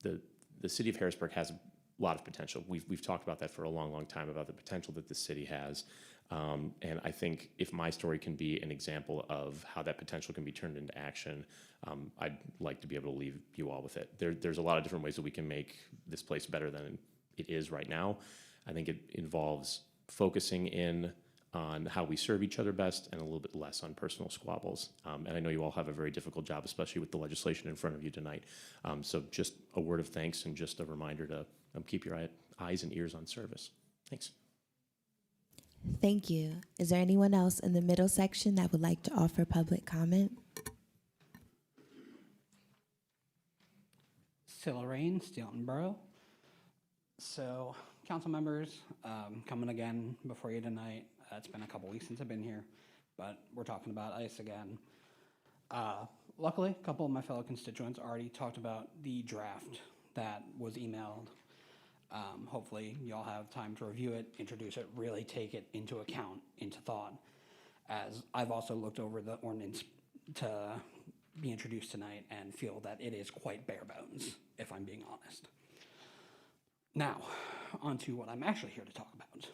The city of Harrisburg has a lot of potential. We've talked about that for a long, long time, about the potential that the city has. And I think if my story can be an example of how that potential can be turned into action, I'd like to be able to leave you all with it. There's a lot of different ways that we can make this place better than it is right now. I think it involves focusing in on how we serve each other best and a little bit less on personal squabbles. And I know you all have a very difficult job, especially with the legislation in front of you tonight. So just a word of thanks and just a reminder to keep your eyes and ears on service. Thanks. Thank you. Is there anyone else in the middle section that would like to offer public comment? Scylla Rain, Steelton Borough. So, council members, coming again before you tonight. It's been a couple weeks since I've been here, but we're talking about ICE again. Luckily, a couple of my fellow constituents already talked about the draft that was emailed. Hopefully, y'all have time to review it, introduce it, really take it into account, into thought, as I've also looked over the ordinance to be introduced tonight and feel that it is quite bare bones, if I'm being honest. Now, on to what I'm actually here to talk about.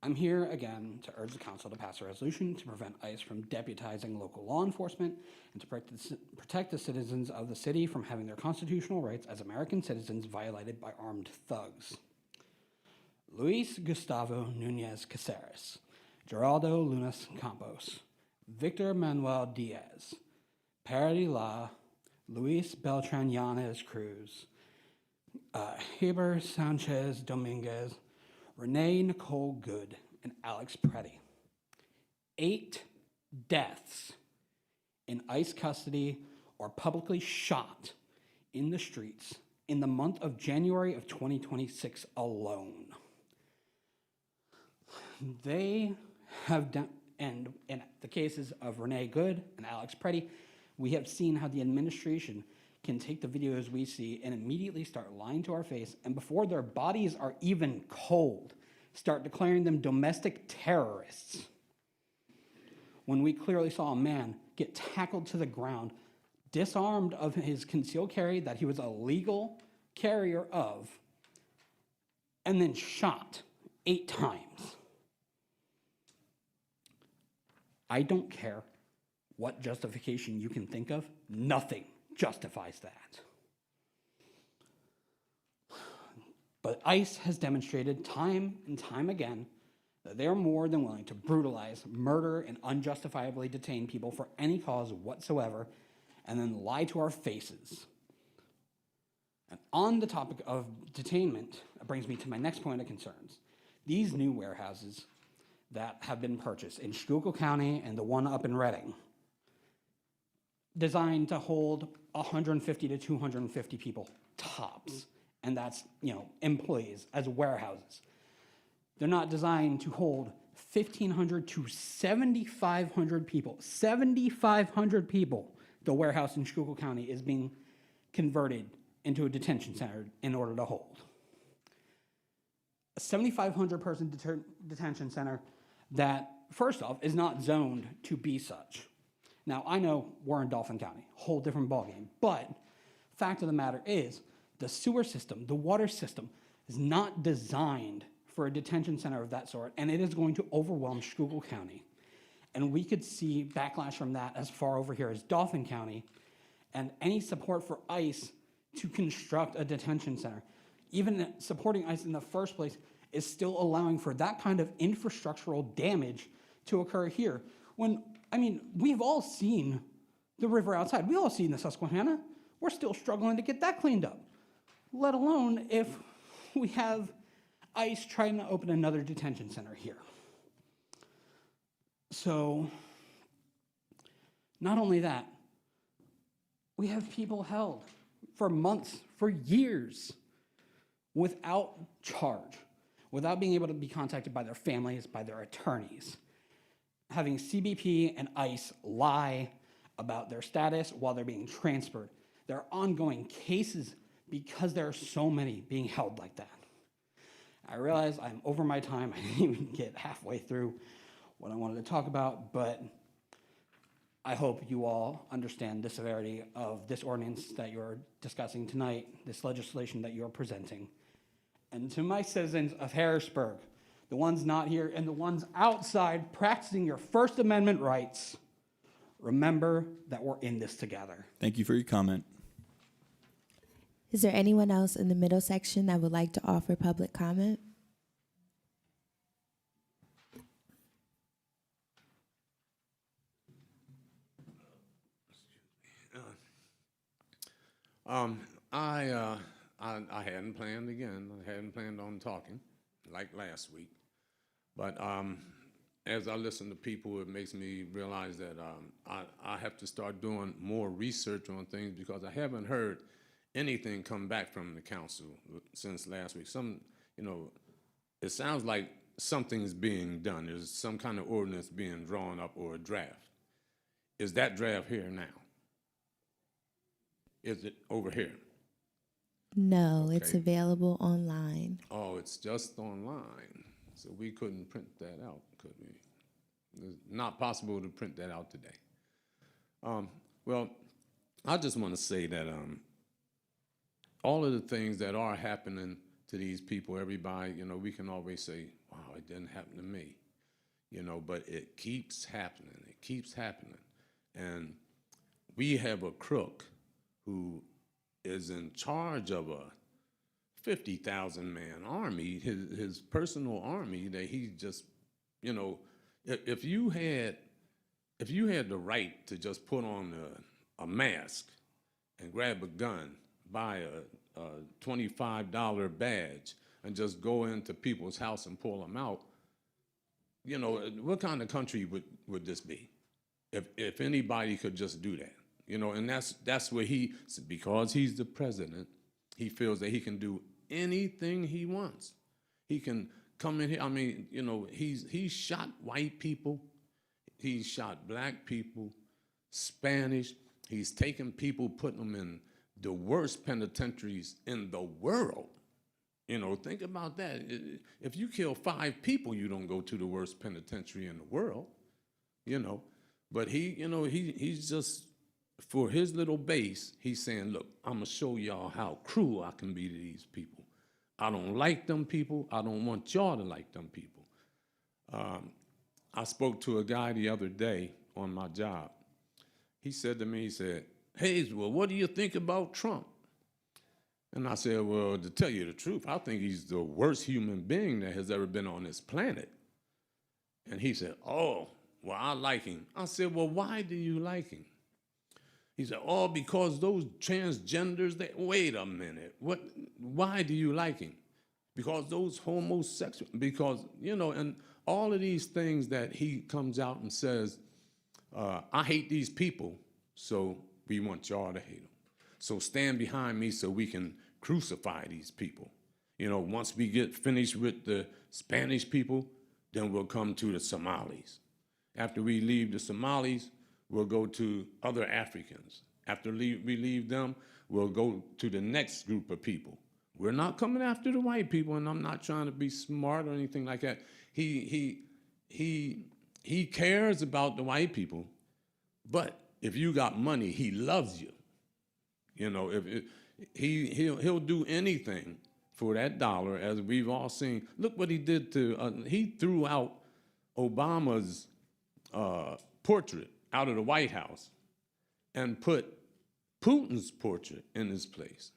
I'm here again to urge the council to pass a resolution to prevent ICE from deputizing local law enforcement and to protect the citizens of the city from having their constitutional rights as American citizens violated by armed thugs. Luis Gustavo Nunez Caceres, Geraldo Lunas Campos, Victor Manuel Diaz, Parody La, Luis Beltran Yanez Cruz, Heber Sanchez Dominguez, Renee Nicole Good, and Alex Preddy. 8 deaths in ICE custody or publicly shot in the streets in the month of January of 2026 alone. They have done, and in the cases of Renee Good and Alex Preddy, we have seen how the administration can take the videos we see and immediately start lying to our face, and before their bodies are even cold, start declaring them domestic terrorists. When we clearly saw a man get tackled to the ground, disarmed of his concealed carry that he was a legal carrier of, and then shot 8 times. I don't care what justification you can think of, nothing justifies that. But ICE has demonstrated time and time again that they are more than willing to brutalize, murder, and unjustifiably detain people for any cause whatsoever, and then lie to our faces. And on the topic of detainment, that brings me to my next point of concerns. These new warehouses that have been purchased in Schuylkill County and the one up in Reading, designed to hold 150 to 250 people tops, and that's, employees as warehouses. They're not designed to hold 1,500 to 7,500 people. 7,500 people. The warehouse in Schuylkill County is being converted into a detention center in order to hold. A 7,500 person detention center that, first off, is not zoned to be such. Now, I know we're in Dauphin County, whole different ballgame, but fact of the matter is, the sewer system, the water system, is not designed for a detention center of that sort, and it is going to overwhelm Schuylkill County. And we could see backlash from that as far over here as Dauphin County, and any support for ICE to construct a detention center, even supporting ICE in the first place, is still allowing for that kind of infrastructural damage to occur here. When, we've all seen the river outside. We've all seen the Susquehanna. We're still struggling to get that cleaned up, let alone if we have ICE trying to open another detention center here. So, not only that, we have people held for months, for years, without charge, without being able to be contacted by their families, by their attorneys, having CBP and ICE lie about their status while they're being transferred. There are ongoing cases because there are so many being held like that. I realize I'm over my time. I didn't even get halfway through what I wanted to talk about, but I hope you all understand the severity of this ordinance that you're discussing tonight, this legislation that you're presenting. And to my citizens of Harrisburg, the ones not here and the ones outside practicing your First Amendment rights, remember that we're in this together. Thank you for your comment. Is there anyone else in the middle section that would like to offer public comment? I hadn't planned again. I hadn't planned on talking like last week. But as I listen to people, it makes me realize that I have to start doing more research on things because I haven't heard anything come back from the council since last week. It sounds like something's being done. There's some kind of ordinance being drawn up or a draft. Is that draft here now? Is it over here? No, it's Okay. available online. Oh, it's just online. So we couldn't print that out, could we? It's not possible to print that out today. Well, I just want to say that all of the things that are happening to these people, everybody, we can always say, wow, it didn't happen to me, but it keeps happening. It keeps happening. And we have a crook who is in charge of a 50,000-man army, his personal army that he just, if you had the right to just put on a mask and grab a gun, buy a $25 badge, and just go into people's house and pull them out, what kind of country would this be? If anybody could just do that, and that's where because he's the president, he feels that he can do anything he wants. He can come in here. He's shot white people, he's shot black people, Spanish. He's taken people, putting them in the worst penitentiaries in the world. Think about that. If you kill 5 people, you don't go to the worst penitentiary in the world. But he's just, for his little base, he's saying, look, I'm gonna show y'all how cruel I can be to these people. I don't like them people. I don't want y'all to like them people. I spoke to a guy the other day on my job. He said to me, he said, "Hayes, well, what do you think about Trump?" And I said, "Well, to tell you the truth, I think he's the worst human being that has ever been on this planet." And he said, "Oh, well, I like him." I said, "Well, why do you like him?" He said, "Oh, because those transgenders, wait a minute. Why do you like him? Because those homosexuals, because, and all of these things that he comes out and says, I hate these people, so we want y'all to hate them. So stand behind me so we can crucify these people. Once we get finished with the Spanish people, then we'll come to the Somalis. After we leave the Somalis, we'll go to other Africans. After we leave them, we'll go to the next group of people. We're not coming after the white people, and I'm not trying to be smart or anything like that. He cares about the white people, but if you got money, he loves you. He'll do anything for that dollar, as we've all seen. Look what he did to, he threw out Obama's portrait out of the White House and put Putin's portrait in his place.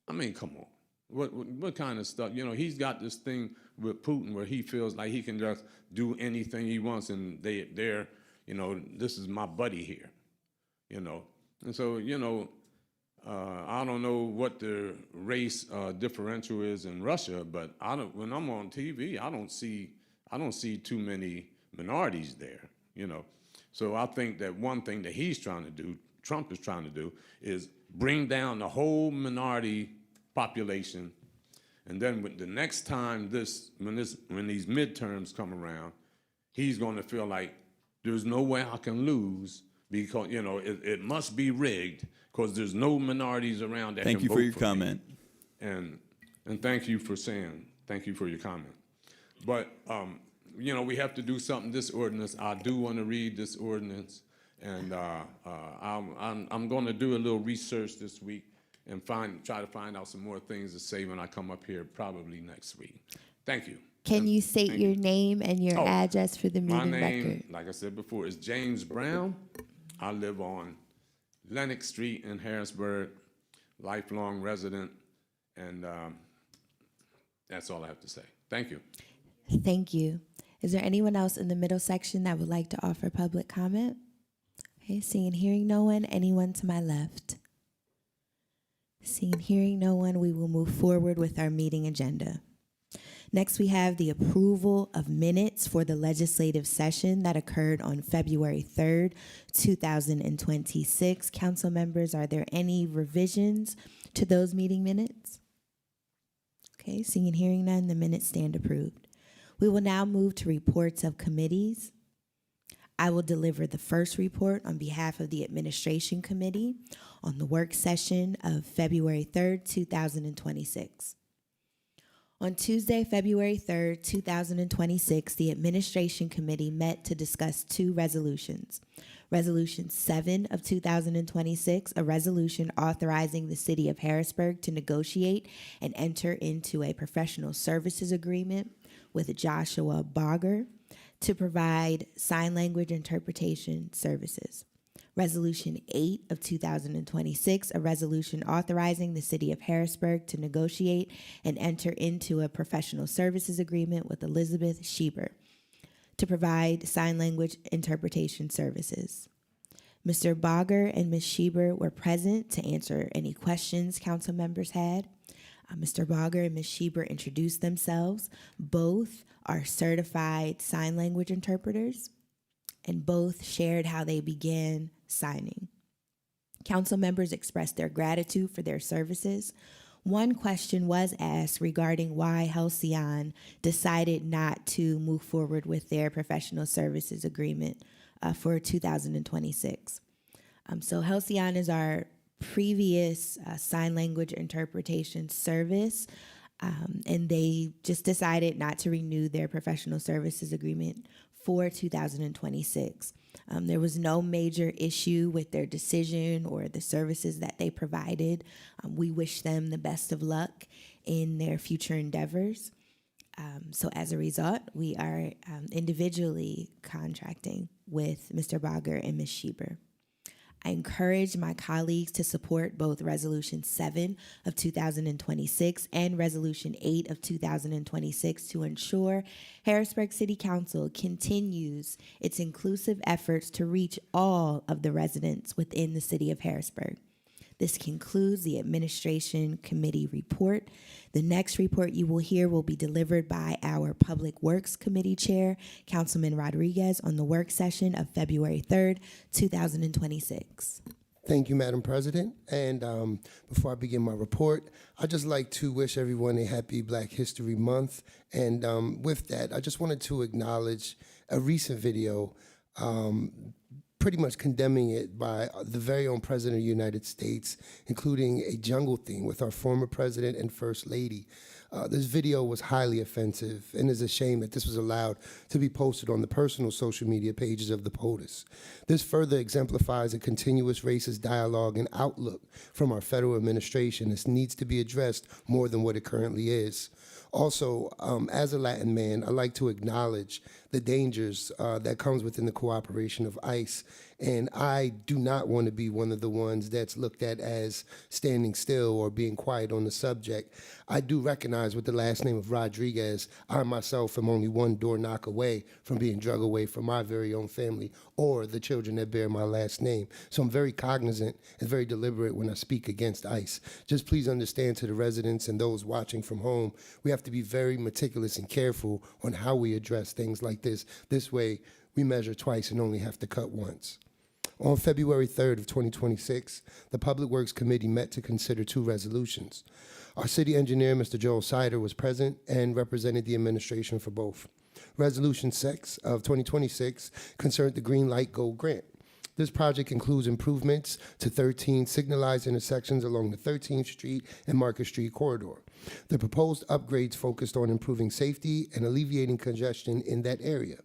I mean, come on. What kind of stuff? He's got this thing with Putin where he feels like he can just do anything he wants, and they're, this is my buddy here, And so, I don't know what the race differential is in Russia, but when I'm on TV, I don't see too many minorities there, So I think that one thing that he's trying to do, Trump is trying to do, is bring down the whole minority population, and then the next time when these midterms come around, he's going to feel like there's no way I can lose because it must be rigged because there's no minorities around that. Thank can you vote for your me. comment. And thank you for your comment. But we have to do something. This ordinance, I do want to read this ordinance, and I'm going to do a little research this week and try to find out some more things to say when I come up here probably next week. Thank you. Can you state your name and your address for the My meeting name, record? like I said before, is James Brown. I live on Lenox Street in Harrisburg, lifelong resident, and that's all I have to say. Thank you. Thank you. Is there anyone else in the middle section that would like to offer public comment? Okay, seeing and hearing no one. Anyone to my left? Seeing and hearing no one, we will move forward with our meeting agenda. Next, we have the approval of minutes for the legislative session that occurred on February 3rd, 2026. Council members, are there any revisions to those meeting minutes? Okay, seeing and hearing none, the minutes stand approved. We will now move to reports of committees. I will deliver the first report on behalf of the Administration Committee on the work session of February 3rd, 2026. On Tuesday, February 3rd, 2026, the Administration Committee met to discuss two resolutions. Resolution 7 of 2026, a resolution authorizing the City of Harrisburg to negotiate and enter into a professional services agreement with Joshua Bogger to provide sign language interpretation services. Resolution 8 of 2026, a resolution authorizing the City of Harrisburg to negotiate and enter into a professional services agreement with Elizabeth Schieber to provide sign language interpretation services. Mr. Bogger and Ms. Schieber were present to answer any questions council members had. Mr. Bogger and Ms. Schieber introduced themselves. Both are certified sign language interpreters, and both shared how they began signing. Council members expressed their gratitude for their services. One question was asked regarding why Halcyon decided not to move forward with their professional services agreement for 2026. So Halcyon is our previous sign language interpretation service, and they just decided not to renew their professional services agreement for 2026. There was no major issue with their decision or the services that they provided. We wish them the best of luck in their future endeavors. So as a result, we are individually contracting with Mr. Bogger and Ms. Schieber. I encourage my colleagues to support both Resolution 7 of 2026 and Resolution 8 of 2026 to ensure Harrisburg City Council continues its inclusive efforts to reach all of the residents within the city of Harrisburg. This concludes the Administration Committee report. The next report you will hear will be delivered by our Public Works Committee Chair, Councilman Rodriguez, on the work session of February 3rd, 2026. Thank you, Madam President. And before I begin my report, I'd just like to wish everyone a happy Black History Month. And with that, I just wanted to acknowledge a recent video pretty much condemning it by the very own President of the United States, including a jungle theme with our former President and First Lady. This video was highly offensive, and it's a shame that this was allowed to be posted on the personal social media pages of the POTUS. This further exemplifies a continuous racist dialogue and outlook from our federal administration. This needs to be addressed more than what it currently is. Also, as a Latin man, I like to acknowledge the dangers that comes within the cooperation of ICE. And I do not want to be one of the ones that's looked at as standing still or being quiet on the subject. I do recognize with the last name of Rodriguez, I myself am only one door knock away from being drug away from my very own family or the children that bear my last name. So I'm very cognizant and very deliberate when I speak against ICE. Just please understand, to the residents and those watching from home, we have to be very meticulous and careful on how we address things like this. This way, we measure twice and only have to cut once. On February 3rd of 2026, the Public Works Committee met to consider two resolutions. Our city engineer, Mr. Joel Sider, was present and represented the administration for both. Resolution 6 of 2026 concerned the Green Light Gold Grant. This project includes improvements to 13 signalized intersections along the 13th Street and Market Street corridor. The proposed upgrades focused on improving safety and alleviating congestion in that area.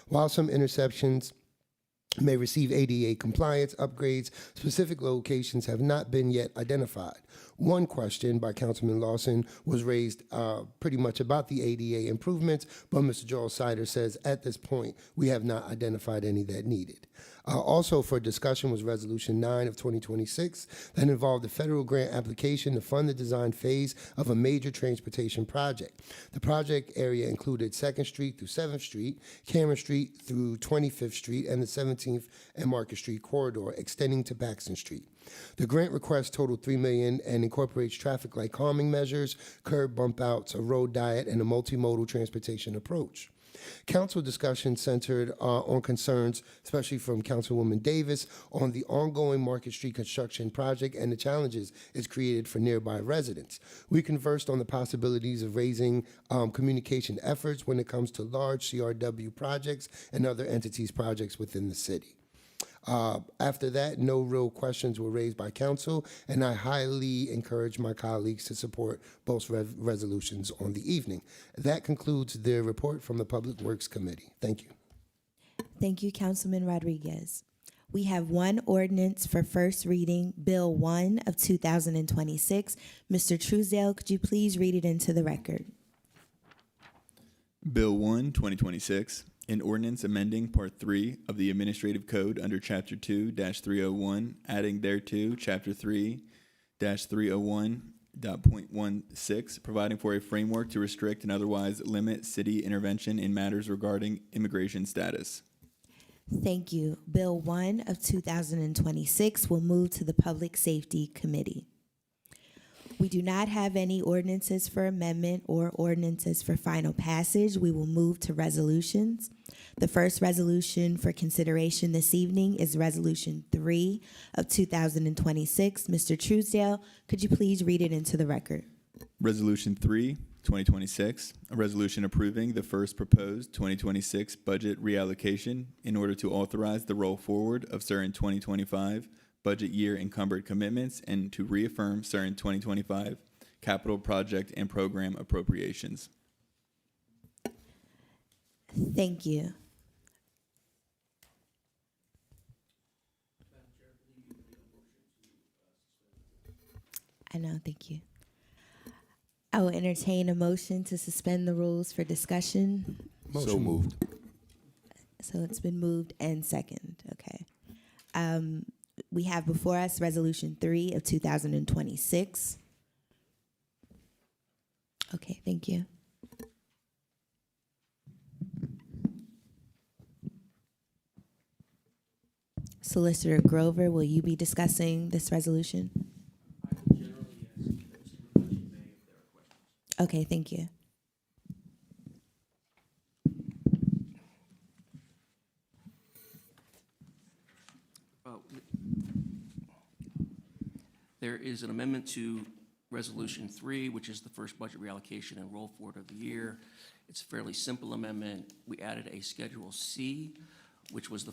While some intersections may receive ADA compliance upgrades, specific locations have not been yet identified. One question by Councilman Lawson was raised pretty much about the ADA improvements, but Mr. Joel Sider says at this point we have not identified any that needed. Also for discussion was Resolution 9 of 2026 that involved a federal grant application to fund the design phase of a major transportation project. The project area included 2nd Street through 7th Street, Cameron Street through 25th Street, and the 17th and Market Street corridor extending to Paxton Street. The grant request totaled $3 million and incorporates traffic light calming measures, curb bump outs, a road diet, and a multimodal transportation approach. Council discussion centered on concerns, especially from Councilwoman Davis, on the ongoing Market Street construction project and the challenges it's created for nearby residents. We conversed on the possibilities of raising communication efforts when it comes to large CRW projects and other entities' projects within the city. After that, no real questions were raised by council, and I highly encourage my colleagues to support both resolutions on the evening. That concludes the report from the Public Works Committee. Thank you. Thank you, Councilman Rodriguez. We have one ordinance for first reading, Bill 1 of 2026. Mr. Truesdale, could you please read it into the record? Bill 1, 2026. An ordinance amending Part 3 of the Administrative Code under Chapter 2-301, adding thereto Chapter 3-301.16, providing for a framework to restrict and otherwise limit city intervention in matters regarding immigration status. Thank you. Bill 1 of 2026 will move to the Public Safety Committee. We do not have any ordinances for amendment or ordinances for final passage. We will move to resolutions. The first resolution for consideration this evening is Resolution 3 of 2026. Mr. Truesdale, could you please read it into the record? Resolution 3, 2026, a resolution approving the first proposed 2026 budget reallocation in order to authorize the roll forward of certain 2025 budget year encumbered commitments and to reaffirm certain 2025 capital project and program appropriations. Thank you. I know, thank you. I will entertain a motion to suspend the rules for discussion. So moved. So it's been moved and second. Okay. We have before us Resolution 3 of 2026. Okay, thank you. Solicitor Grover, will you be discussing this resolution? Okay, thank you. There is an amendment to Resolution 3, which is the first budget reallocation and roll forward of the year. It's a fairly simple amendment. We added a Schedule C, which was the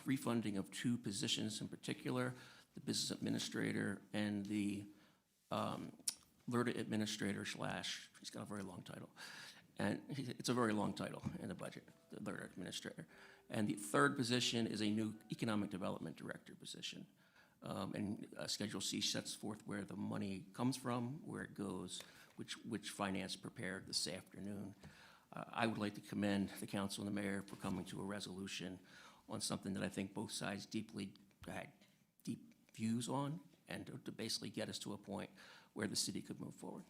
refunding of two positions in particular, the business administrator and the LERTA administrator / he's got a very long title. And it's a very long title in the budget, the LERTA administrator. And the third position is a new economic development director position. And Schedule C sets forth where the money comes from, where it goes, which finance prepared this afternoon. I would like to commend the council and the mayor for coming to a resolution on something that I think both sides had deep views on, and to basically get us to a point where the city could move forward.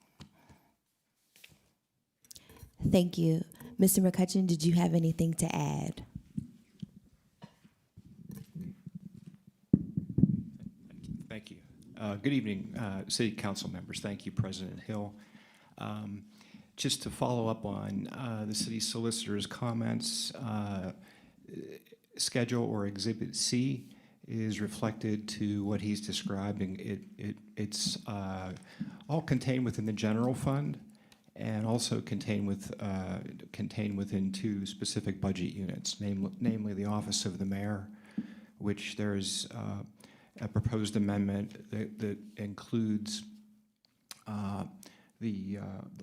Thank you. Mr. McCutcheon, did you have anything to add? Thank you. Good evening, City Council members. Thank you, President Hill. Just to follow up on the City Solicitor's comments, Schedule or Exhibit C is reflected to what he's describing. It's all contained within the general fund and also contained within two specific budget units, namely the Office of the Mayor, which there's a proposed amendment that includes the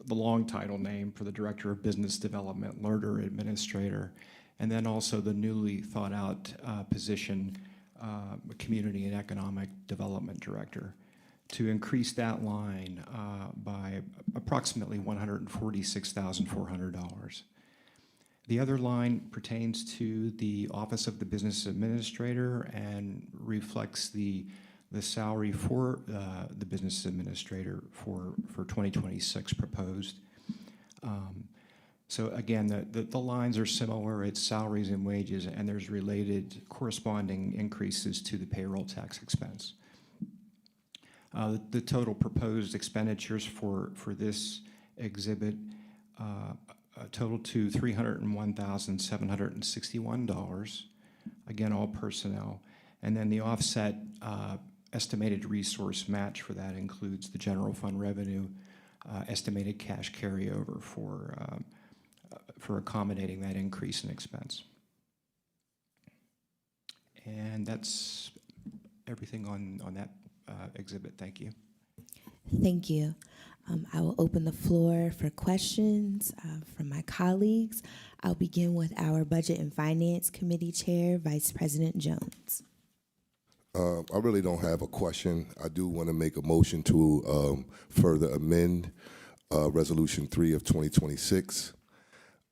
long title name for the Director of Business Development, LERTA Administrator, and then also the newly thought out position, Community and Economic Development Director, to increase that line by approximately $146,400. The other line pertains to the Office of the Business Administrator and reflects the salary for the business administrator for 2026 proposed. So again, the lines are similar. It's salaries and wages, and there's related corresponding increases to the payroll tax expense. The total proposed expenditures for this exhibit total to $301,761, again, all personnel. And then the offset estimated resource match for that includes the general fund revenue, estimated cash carryover for accommodating that increase in expense. And that's everything on that exhibit. Thank you. Thank you. I will open the floor for questions from my colleagues. I'll begin with our Budget and Finance Committee Chair, Vice President Jones. I really don't have a question. I do want to make a motion to further amend Resolution 3 of 2026.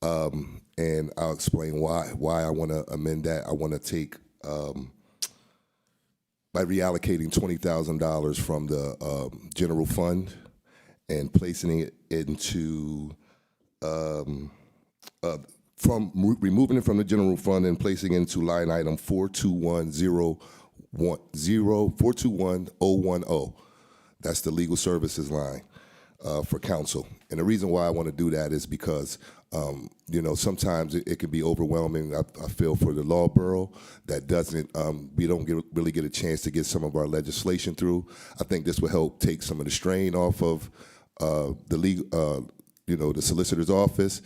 And I'll explain why I want to amend that. I want to take, by reallocating $20,000 from the general fund and placing it into, removing it from the general fund and placing it into line item 421-010. That's the legal services line for council. And the reason why I want to do that is because, sometimes it can be overwhelming. I feel for the law bureau that we don't really get a chance to get some of our legislation through. I think this will help take some of the strain off of the legal, the solicitor's office,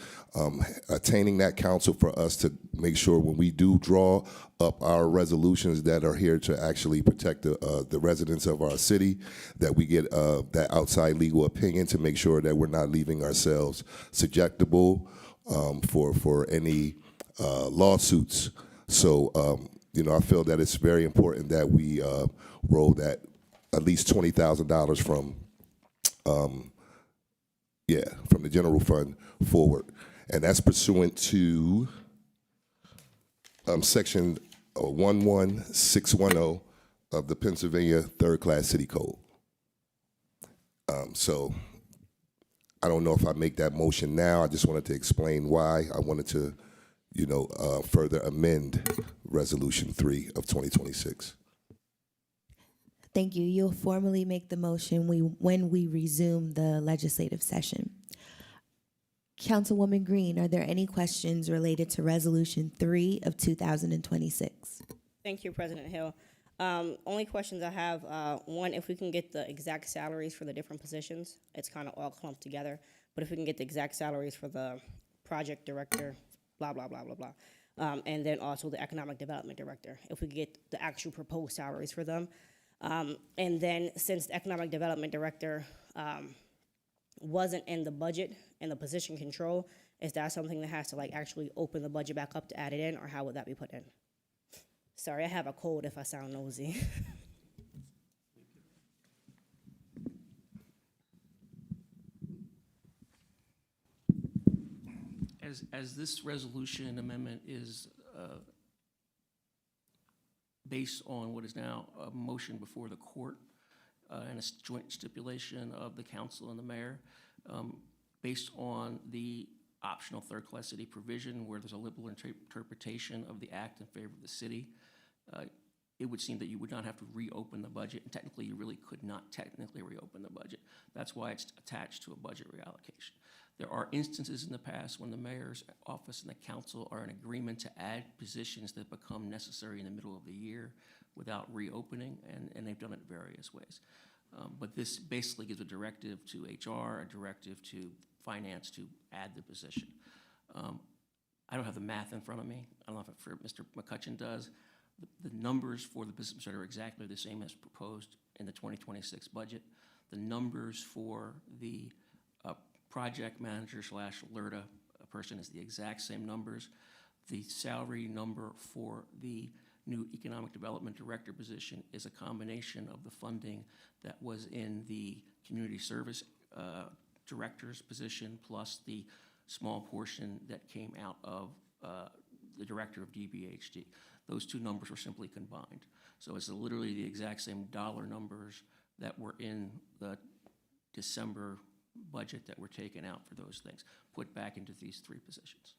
attaining that counsel for us to make sure when we do draw up our resolutions that are here to actually protect the residents of our city, that we get that outside legal opinion to make sure that we're not leaving ourselves subjectable for any lawsuits. So, I feel that it's very important that we roll that at least $20,000 from Yeah, from the general fund forward. And that's pursuant to section 11610 of the Pennsylvania Third Class City Code. So I don't know if I make that motion now. I just wanted to explain why I wanted to, further amend Resolution 3 of 2026. Thank you. You'll formally make the motion when we resume the legislative session. Councilwoman Green, are there any questions related to Resolution 3 of 2026? Thank you, President Hill. Only questions I have, one, if we can get the exact salaries for the different positions. It's kind of all clumped together, but if we can get the exact salaries for the project director, blah, blah, blah, blah, blah. And then also the economic development director, if we could get the actual proposed salaries for them. And then since the economic development director wasn't in the budget and the position control, is that something that has to actually open the budget back up to add it in, or how would that be put in? Sorry, I have a cold if I sound nosy. As this resolution amendment is based on what is now a motion before the court and a joint stipulation of the council and the mayor, based on the optional third-class city provision where there's a liberal interpretation of the act in favor of the city, it would seem that you would not have to reopen the budget, and technically you really could not technically reopen the budget. That's why it's attached to a budget reallocation. There are instances in the past when the mayor's office and the council are in agreement to add positions that become necessary in the middle of the year without reopening, and they've done it various ways. But this basically gives a directive to HR, a directive to finance to add the position. I don't have the math in front of me. I don't know if Mr. McCutcheon does. The numbers for the business are exactly the same as proposed in the 2026 budget. The numbers for the project manager / LERTA person is the exact same numbers. The salary number for the new economic development director position is a combination of the funding that was in the community service director's position plus the small portion that came out of the director of DBHD. Those two numbers were simply combined. So it's literally the exact same dollar numbers that were in the December budget that were taken out for those things, put back into these three positions.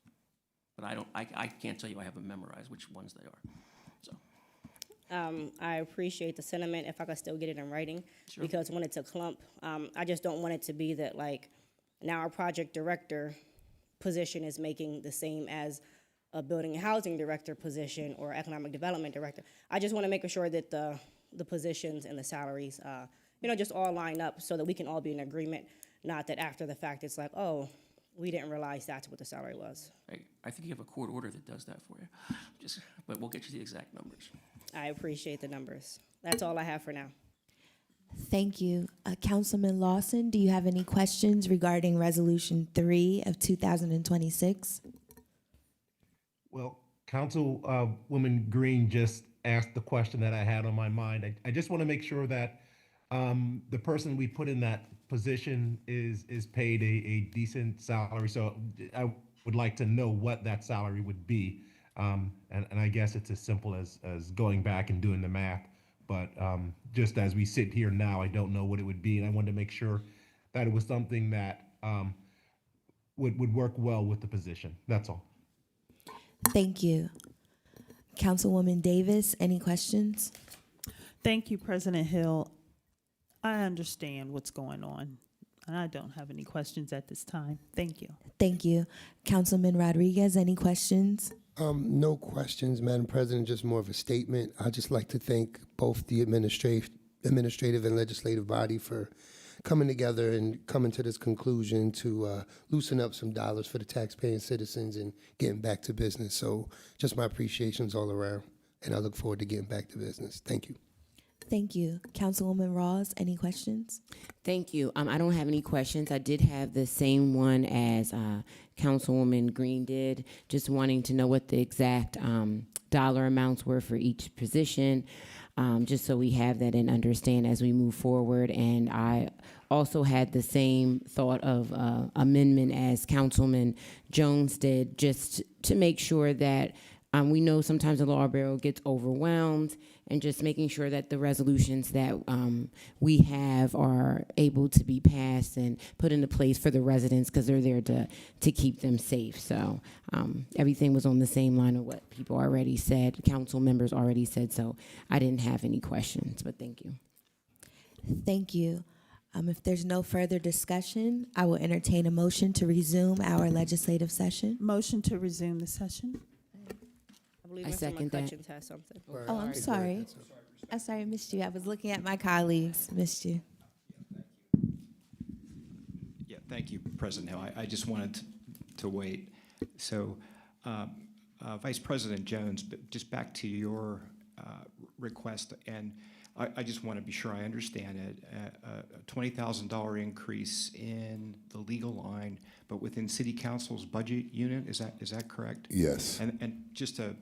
But I can't tell you I haven't memorized which ones they are. So. I appreciate the sentiment if I could still get it in writing. Sure. Because when it's a clump, I just don't want it to be that now our project director position is making the same as a building and housing director position or economic development director. I just want to make sure that the positions and the salaries, just all line up so that we can all be in agreement, not that after the fact it's oh, we didn't realize that's what the salary was. I think you have a court order that does that for you. But we'll get you the exact numbers. I appreciate the numbers. That's all I have for now. Thank you. Councilman Lawson, do you have any questions regarding Resolution 3 of 2026? Well, Councilwoman Green just asked the question that I had on my mind. I just want to make sure that the person we put in that position is paid a decent salary. So I would like to know what that salary would be. And I guess it's as simple as going back and doing the math. But just as we sit here now, I don't know what it would be. And I wanted to make sure that it was something that would work well with the position. That's all. Thank you. Councilwoman Davis, any questions? Thank you, President Hill. I understand what's going on, and I don't have any questions at this time. Thank you. Thank you. Councilman Rodriguez, any questions? No questions, Madam President, just more of a statement. I'd just like to thank both the administrative and legislative body for coming together and coming to this conclusion to loosen up some dollars for the taxpaying citizens and getting back to business. So just my appreciations all around, and I look forward to getting back to business. Thank you. Thank you. Councilwoman Rawls, any questions? Thank you. I don't have any questions. I did have the same one as Councilwoman Green did, just wanting to know what the exact dollar amounts were for each position. just so we have that and understand as we move forward. And I also had the same thought of amendment as Councilman Jones did, just to make sure that we know sometimes the Law Bureau gets overwhelmed, and just making sure that the resolutions that we have are able to be passed and put into place for the residents, because they're there to keep them safe. So everything was on the same line of what people already said, council members already said, so I didn't have any questions, but thank you. Thank you. If there's no further discussion, I will entertain a motion to resume our legislative session. Motion to resume the session. I believe I Mr. second that. McCutcheon has something. Oh, I'm sorry. I'm sorry, I missed you. I was looking at my colleagues. Missed you. Yeah, thank you, President Hill. I just wanted to wait. So, Vice President Jones, but just back to your request, and I just want to be sure I understand it. A $20,000 increase in the legal line, but within City Council's budget unit. Is that correct? Yes. And just a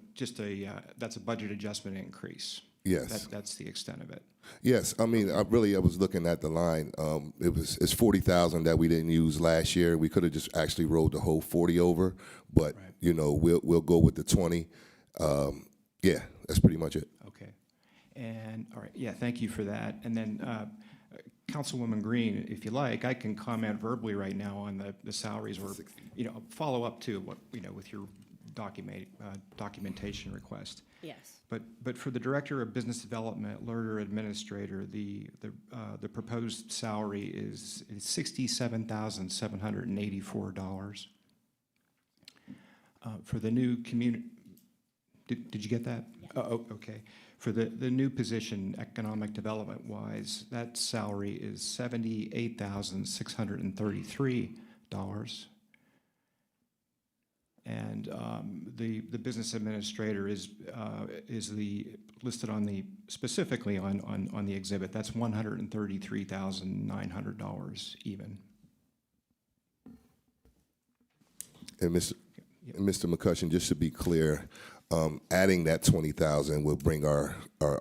that's a budget adjustment increase. Yes. That's the extent of it. Yes, I mean, I was looking at the line. It's 40,000 that we didn't use last year. We could have just actually rolled the whole 40 over, but you know, we'll go with the 20. Yeah, that's pretty much it. Okay. And all right, yeah, thank you for that. And then Councilwoman Green, if you like, I can comment verbally right now on the salaries, or follow up to what with your documentation request. Yes. But for the Director of Business Development, Lerner Administrator, the proposed salary is $67,784. For the new community, did you get that? Yeah. Oh, okay. For the new position, economic development wise, that salary is $78,633. And the business administrator is listed specifically on the exhibit. That's $133,900 even. And Mr. McCutcheon, just to be clear, adding that 20,000 will bring our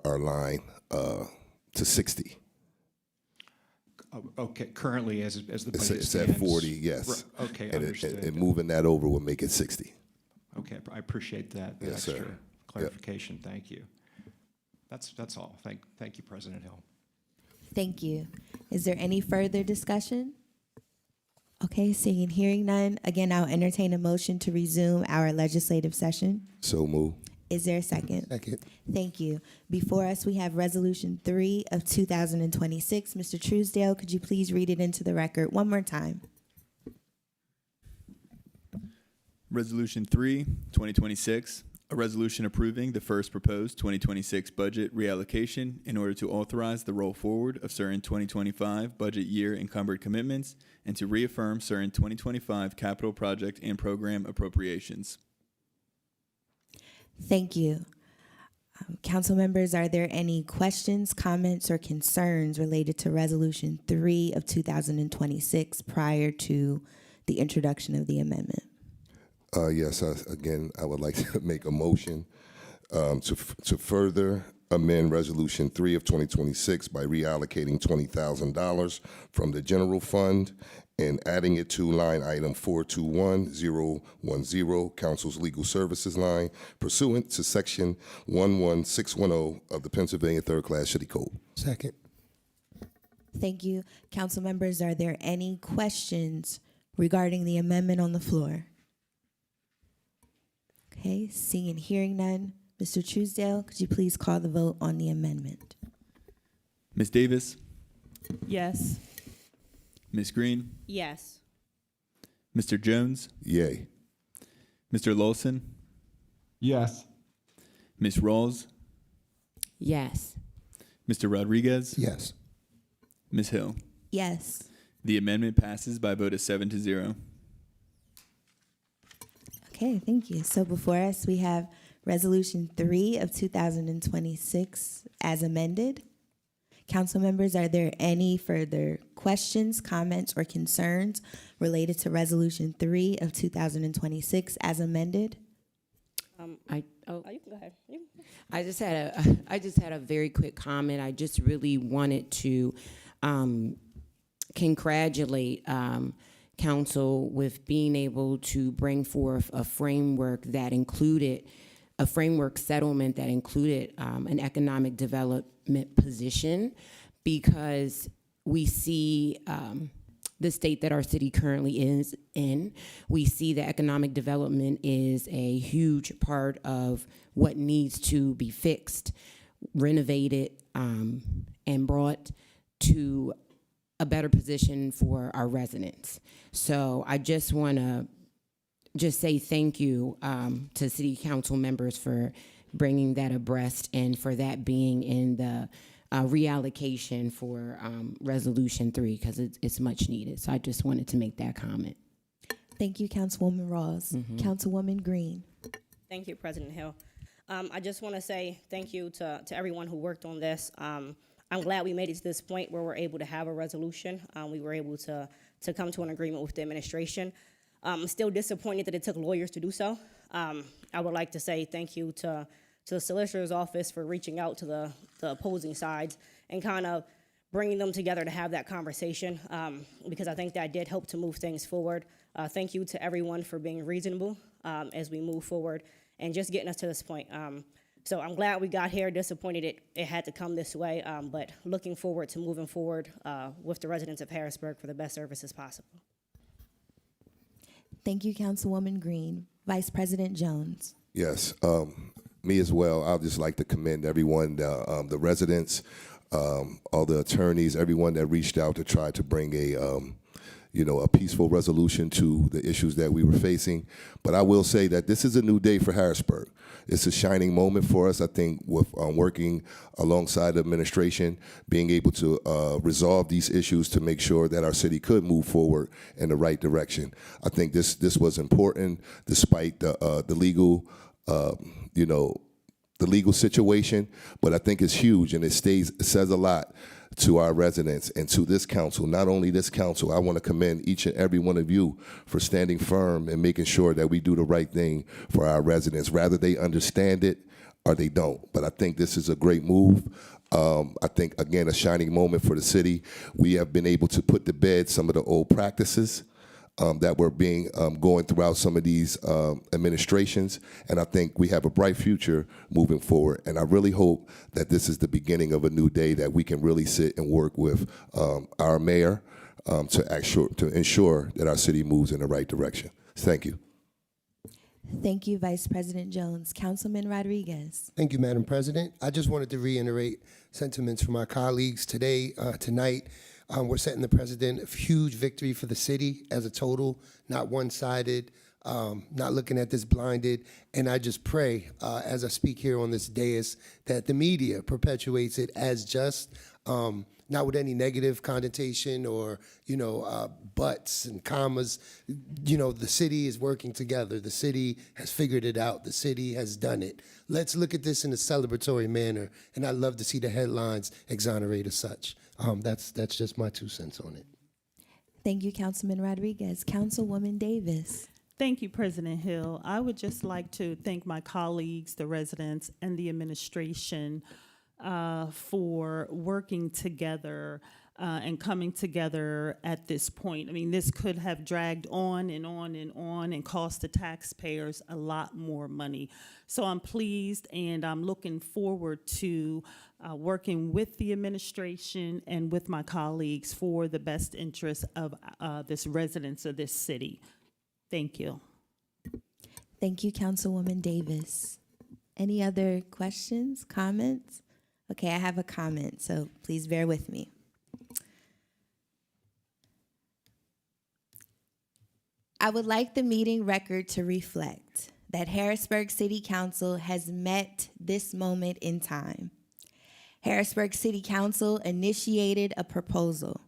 line to 60. Okay, currently as the budget It's stands. at 40, yes. Okay, and understood. And moving that over will make it 60. Okay, I appreciate that Yes, extra sir. clarification. Yep. Thank you. That's all. Thank you, President Hill. Thank you. Is there any further discussion? Okay, seeing and hearing none. Again, I'll entertain a motion to resume our legislative session. So move. Is there a second? Second. Thank you. Before us, we have Resolution 3 of 2026. Mr. Truesdale, could you please read it into the record one more time? Resolution 3, 2026, a resolution approving the first proposed 2026 budget reallocation in order to authorize the roll forward of certain 2025 budget year encumbered commitments and to reaffirm certain 2025 capital project and program appropriations. Thank you. Council members, are there any questions, comments, or concerns related to Resolution 3 of 2026 prior to the introduction of the amendment? Yes, again, I would like to make a motion to further amend Resolution 3 of 2026 by reallocating $20,000 from the general fund and adding it to line item 421010, Council's Legal Services line, pursuant to Section 11610 of the Pennsylvania Third Class City Code. Second. Thank you. Council members, are there any questions regarding the amendment on the floor? Okay, seeing and hearing none. Mr. Truesdale, could you please call the vote on the amendment? Ms. Davis, Yes. Ms. Green, Yes. Mr. Jones, Yay. Mr. Lawson, Yes. Ms. Rawls, Yes. Mr. Rodriguez, Yes. Ms. Hill. Yes. The amendment passes by a vote of 7-0. Okay, thank you. So before us, we have Resolution 3 of 2026 as amended. Council members, are there any further questions, comments, or concerns related to Resolution 3 of 2026 as amended? You can go ahead. I just had a very quick comment. I just really wanted to congratulate council with being able to bring forth a framework that included a framework settlement that included an economic development position, because we see the state that our city currently is in. We see that economic development is a huge part of what needs to be fixed, renovated, and brought to a better position for our residents. So I just want to say thank you to city council members for bringing that abreast and for that being in the reallocation for Resolution 3, because it's much needed. So I just wanted to make that comment. Thank you, Councilwoman Rawls. Councilwoman Green. Thank you, President Hill. I just want to say thank you to everyone who worked on this. I'm glad we made it to this point where we're able to have a resolution. We were able to come to an agreement with the administration. I'm still disappointed that it took lawyers to do so. I would like to say thank you to the solicitor's office for reaching out to the opposing sides and kind of bringing them together to have that conversation, because I think that did help to move things forward. Thank you to everyone for being reasonable as we move forward and just getting us to this point. So I'm glad we got here, disappointed it had to come this way, but looking forward to moving forward with the residents of Harrisburg for the best services possible. Thank you, Councilwoman Green. Vice President Jones. Yes, me as well. I'd just like to commend everyone, the residents, all the attorneys, everyone that reached out to try to bring a peaceful resolution to the issues that we were facing. But I will say that this is a new day for Harrisburg. It's a shining moment for us, I think, with working alongside the administration, being able to resolve these issues to make sure that our city could move forward in the right direction. I think this was important despite the legal, the legal situation, but I think it's huge, and it says a lot to our residents and to this council. Not only this council, I want to commend each and every one of you for standing firm and making sure that we do the right thing for our residents, rather they understand it or they don't. But I think this is a great move. I think, again, a shining moment for the city. We have been able to put to bed some of the old practices that were being going throughout some of these administrations, and I think we have a bright future moving forward. And I really hope that this is the beginning of a new day, that we can really sit and work with our mayor to ensure that our city moves in the right direction. Thank you. Thank you, Vice President Jones. Councilman Rodriguez. Thank you, Madam President. I just wanted to reiterate sentiments from my colleagues tonight. We're setting the president a huge victory for the city as a total, not one-sided, not looking at this blinded. And I just pray, as I speak here on this dais, that the media perpetuates it as just, not with any negative connotation or, buts and commas. The city is working together. The city has figured it out. The city has done it. Let's look at this in a celebratory manner, and I'd love to see the headlines exonerate as such. That's just my 2 cents on it. Thank you, Councilman Rodriguez. Councilwoman Davis. Thank you, President Hill. I would just like to thank my colleagues, the residents, and the administration for working together and coming together at this point. I mean, this could have dragged on and on and on and cost the taxpayers a lot more money. So I'm pleased, and I'm looking forward to working with the administration and with my colleagues for the best interest of this residents of this city. Thank you. Thank you, Councilwoman Davis. Any other questions, comments? Okay, I have a comment, so please bear with me. I would like the meeting record to reflect that Harrisburg City Council has met this moment in time. Harrisburg City Council initiated a proposal.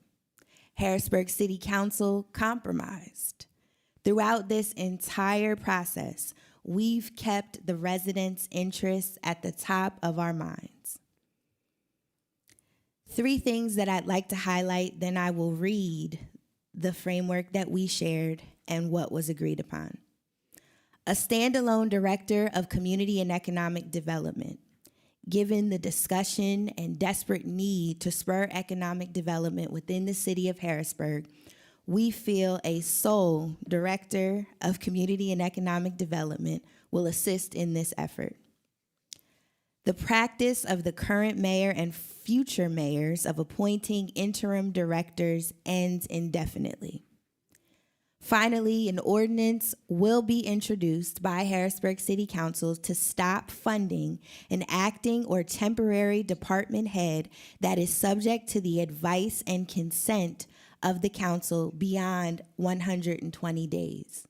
Harrisburg City Council compromised. Throughout this entire process, we've kept the residents' interests at the top of our minds. 3 things that I'd like to highlight, then I will read the framework that we shared and what was agreed upon. A standalone director of community and economic development. given the discussion and desperate need to spur economic development within the city of Harrisburg, we feel a sole director of community and economic development will assist in this effort. The practice of the current mayor and future mayors of appointing interim directors ends indefinitely. Finally, an ordinance will be introduced by Harrisburg City Council to stop funding an acting or temporary department head that is subject to the advice and consent of the council beyond 120 days.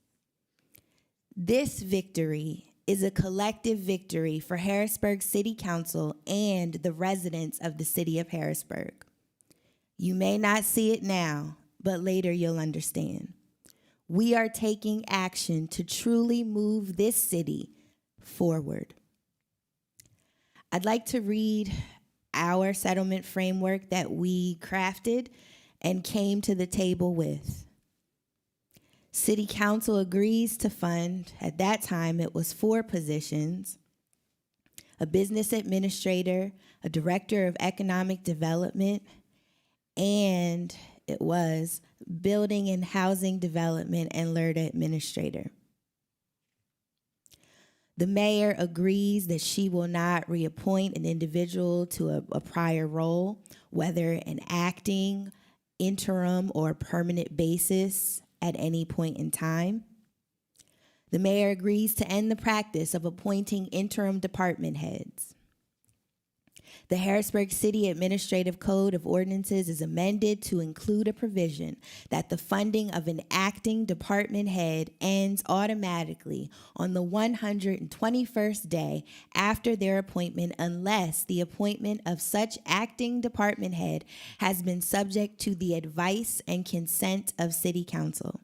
This victory is a collective victory for Harrisburg City Council and the residents of the city of Harrisburg. You may not see it now, but later you'll understand. We are taking action to truly move this city forward. I'd like to read our settlement framework that we crafted and came to the table with. City Council agrees to fund, at that time it was 4 positions, a business administrator, a director of economic development, and it was building and housing development and LERTA administrator. The mayor agrees that she will not reappoint an individual to a prior role, whether an acting, interim, or permanent basis at any point in time. The mayor agrees to end the practice of appointing interim department heads. The Harrisburg City Administrative Code of Ordinances is amended to include a provision that the funding of an acting department head ends automatically on the 121st day after their appointment unless the appointment of such acting department head has been subject to the advice and consent of City Council.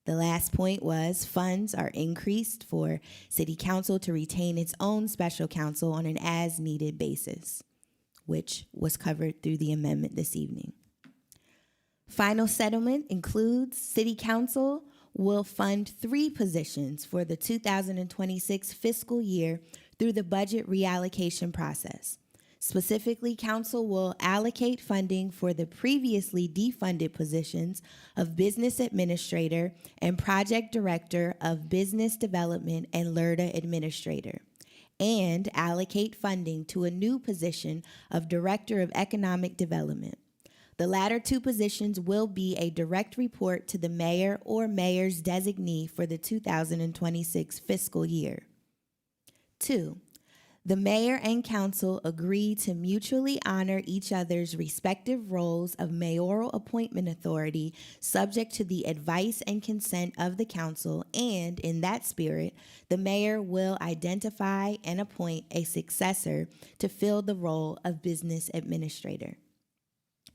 The last point was funds are increased for City Council to retain its own special counsel on an as-needed basis, which was covered through the amendment this evening. Final settlement includes City Council will fund 3 positions for the 2026 fiscal year through the budget reallocation process. Specifically, Council will allocate funding for the previously defunded positions of Business Administrator and Project Director of Business Development and LERTA Administrator, and allocate funding to a new position of Director of Economic Development. The latter 2 positions will be a direct report to the mayor or mayor's designee for the 2026 fiscal year. 2, the mayor and council agree to mutually honor each other's respective roles of mayoral appointment authority subject to the advice and consent of the council, and in that spirit, the mayor will identify and appoint a successor to fill the role of business administrator.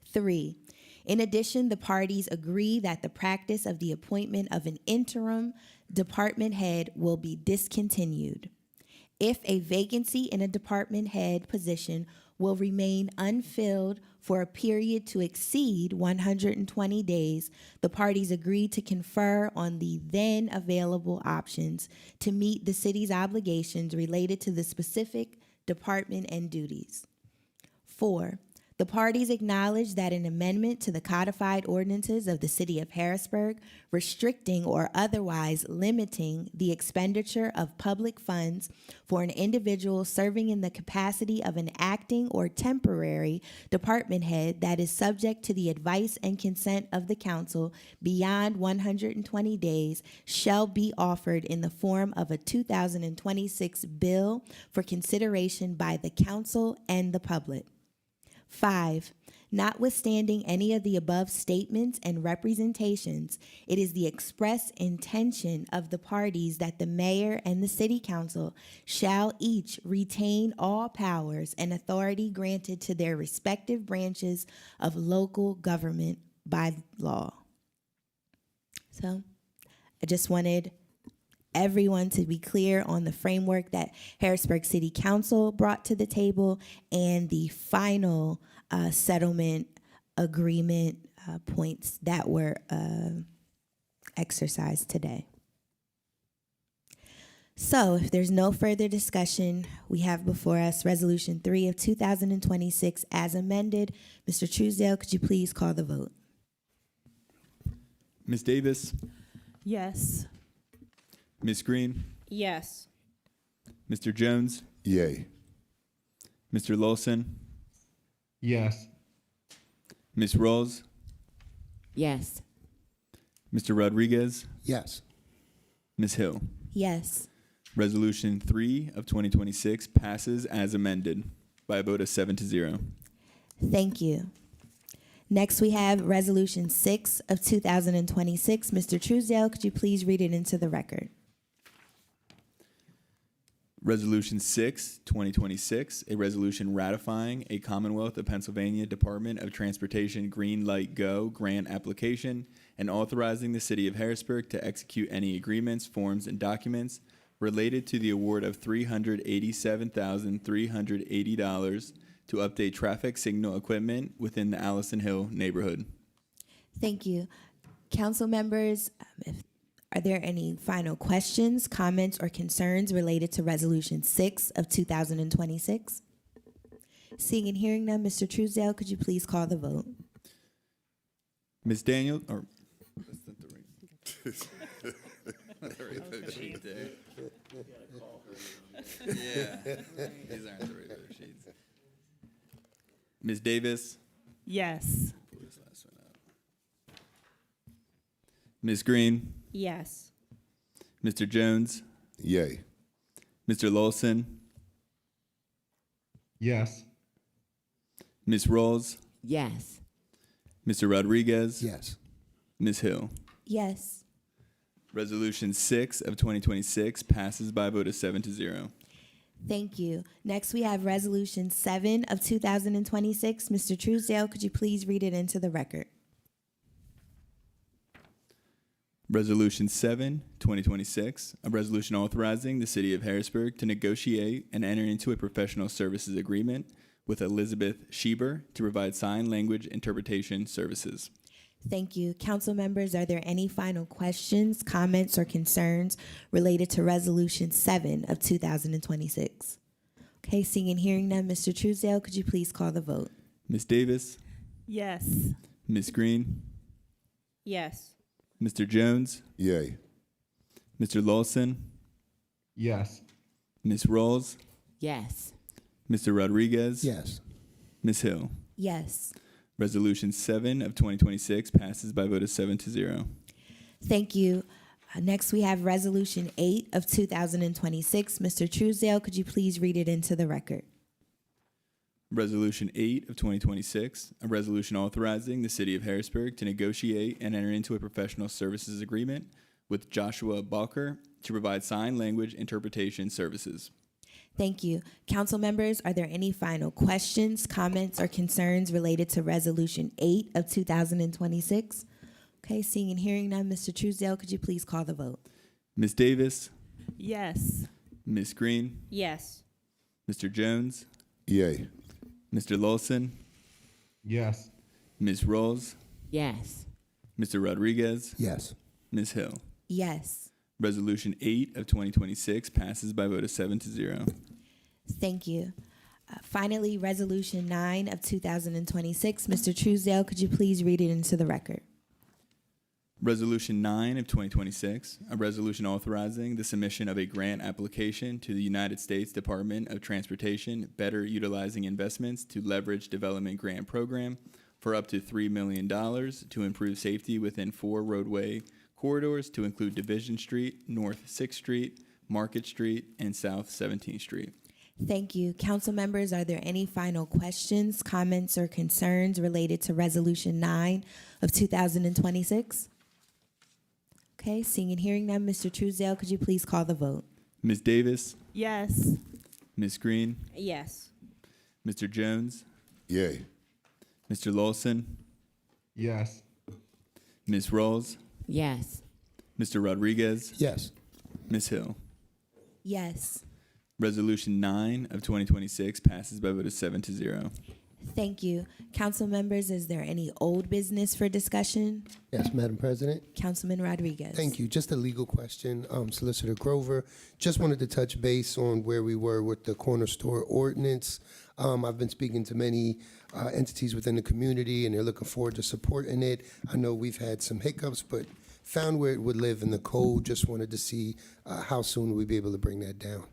3, in addition, the parties agree that the practice of the appointment of an interim department head will be discontinued. If a vacancy in a department head position will remain unfilled for a period to exceed 120 days, the parties agree to confer on the then available options to meet the city's obligations related to the specific department and duties. 4, the parties acknowledge that an amendment to the codified ordinances of the city of Harrisburg restricting or otherwise limiting the expenditure of public funds for an individual serving in the capacity of an acting or temporary department head that is subject to the advice and consent of the council beyond 120 days shall be offered in the form of a 2026 bill for consideration by the council and the public. 5, notwithstanding any of the above statements and representations, it is the express intention of the parties that the mayor and the city council shall each retain all powers and authority granted to their respective branches of local government by law. So, I just wanted everyone to be clear on the framework that Harrisburg City Council brought to the table and the final settlement agreement points that were exercised today. So, if there's no further discussion, we have before us Resolution 3 of 2026 as amended. Mr. Truesdale, could you please call the vote? Ms. Davis, Yes. Ms. Green, Yes. Mr. Jones, Yay. Mr. Lawson, Yes. Ms. Rawls, Yes. Mr. Rodriguez, Yes. Ms. Hill. Yes. Resolution 3 of 2026 passes as amended by a vote of 7-0. Thank you. Next, we have Resolution 6 of 2026. Mr. Truesdale, could you please read it into the record? Resolution 6, 2026, a resolution ratifying a Commonwealth of Pennsylvania Department of Transportation Green Light Go grant application and authorizing the City of Harrisburg to execute any agreements, forms, and documents related to the award of $387,380 to update traffic signal equipment within the Allison Hill neighborhood. Thank you. Council members, are there any final questions, comments, or concerns related to Resolution 6 of 2026? Seeing and hearing none, Mr. Truesdale, could you please call the vote? Ms. Daniel, or Ms. Davis, Yes. Ms. Green, Yes. Mr. Jones, Yay. Mr. Lawson, Yes. Ms. Rawls, Yes. Mr. Rodriguez, Yes. Ms. Hill. Yes. Resolution 6 of 2026 passes by a vote of 7-0. Thank you. Next, we have Resolution 7 of 2026. Mr. Truesdale, could you please read it into the record? Resolution 7, 2026, a resolution authorizing the City of Harrisburg to negotiate and enter into a professional services agreement with Elizabeth Schieber to provide sign language interpretation services. Thank you. Council members, are there any final questions, comments, or concerns related to Resolution 7 of 2026? Okay, seeing and hearing none, Mr. Truesdale, could you please call the vote? Ms. Davis, Yes. Ms. Green, Yes. Mr. Jones, Yay. Mr. Lawson, Yes. Ms. Rawls, Yes. Mr. Rodriguez, Yes. Ms. Hill. Yes. Resolution 7 of 2026 passes by a vote of 7-0. Thank you. Next, we have Resolution 8 of 2026. Mr. Truesdale, could you please read it into the record? Resolution 8 of 2026, a resolution authorizing the City of Harrisburg to negotiate and enter into a professional services agreement with Joshua Balker to provide sign language interpretation services. Thank you. Council members, are there any final questions, comments, or concerns related to Resolution 8 of 2026? Okay, seeing and hearing none, Mr. Truesdale, could you please call the vote? Ms. Davis, Yes. Ms. Green, Yes. Mr. Jones, Yay. Mr. Lawson, Yes. Ms. Rawls, Yes. Mr. Rodriguez, Yes. Ms. Hill. Yes. Resolution 8 of 2026 passes by a vote of 7-0. Thank you. Finally, Resolution 9 of 2026. Mr. Truesdale, could you please read it into the record? Resolution 9 of 2026, a resolution authorizing the submission of a grant application to the United States Department of Transportation, better utilizing investments to leverage development grant program for up to $3 million to improve safety within 4 roadway corridors to include Division Street, North 6th Street, Market Street, and South 17th Street. Thank you. Council members, are there any final questions, comments, or concerns related to Resolution 9 of 2026? Okay, seeing and hearing none, Mr. Truesdale, could you please call the vote? Ms. Davis, Yes. Ms. Green, Yes. Mr. Jones, Yay. Mr. Lawson, Yes. Ms. Rawls, Yes. Mr. Rodriguez, Yes. Ms. Hill. Yes. Resolution 9 of 2026 passes by a vote of 7-0. Thank you. Council members, is there any old business for discussion? Yes, Madam President. Councilman Rodriguez. Thank you. Just a legal question. Solicitor Grover, just wanted to touch base on where we were with the corner store ordinance. I've been speaking to many entities within the community, and they're looking forward to supporting it. I know we've had some hiccups, but found where it would live in the code. Just wanted to see how soon we'd be able to bring that down.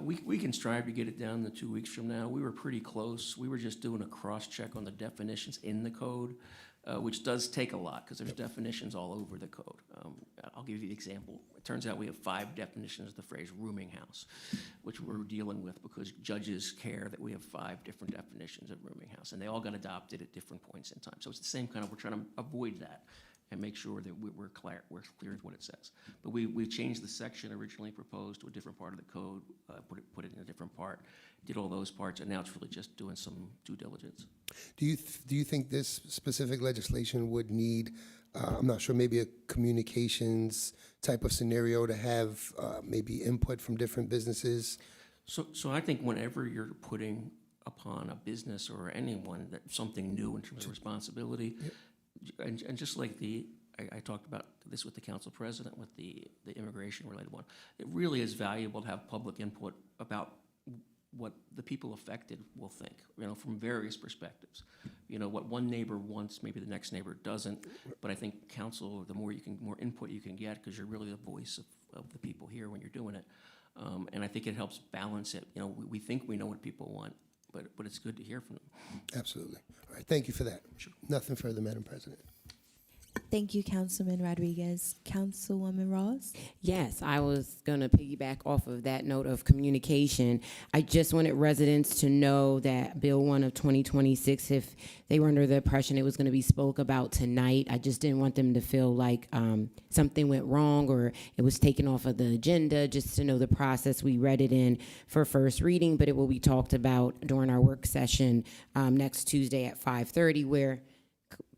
We can strive to get it down in 2 weeks from now. We were pretty close. We were just doing a cross-check on the definitions in the code, which does take a lot because there's definitions all over the code. I'll give you the example. It turns out we have 5 definitions of the phrase rooming house, which we're dealing with because judges care that we have 5 different definitions of rooming house, and they all got adopted at different points in time. So it's the same kind of, we're trying to avoid that and make sure that we're clear with what it says. But we changed the section originally proposed to a different part of the code, put it in a different part, did all those parts, and now it's really just doing some due diligence. Do you think this specific legislation would need, I'm not sure, maybe a communications type of scenario to have maybe input from different businesses? So I think whenever you're putting upon a business or anyone that something new in terms of responsibility, and just like I talked about this with the council president, with the immigration-related one, it really is valuable to have public input about what the people affected will think, from various perspectives. What one neighbor wants, maybe the next neighbor doesn't, but I think council, the more input you can get, because you're really the voice of the people here when you're doing it. And I think it helps balance it. We think we know what people want, but it's good to hear from them. Absolutely. All right, thank you for that. Sure. Nothing further, Madam President. Thank you, Councilman Rodriguez. Councilwoman Ross? Yes, I was going to piggyback off of that note of communication. I just wanted residents to know that Bill 1 of 2026, if they were under the impression it was going to be spoke about tonight, I just didn't want them to feel like something went wrong or it was taken off of the agenda, just to know the process. We read it in for first reading, but it will be talked about during our work session next Tuesday at 5:30, where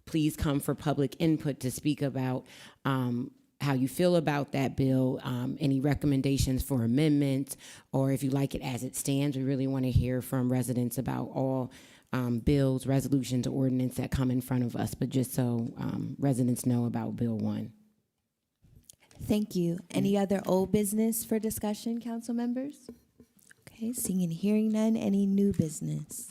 please come for public input to speak about how you feel about that bill, any recommendations for amendments, or if you like it as it stands. We really want to hear from residents about all bills, resolutions, or ordinance that come in front of us, but just so residents know about Bill 1. Thank you. Any other old business for discussion, council members? Okay, seeing and hearing none. Any new business?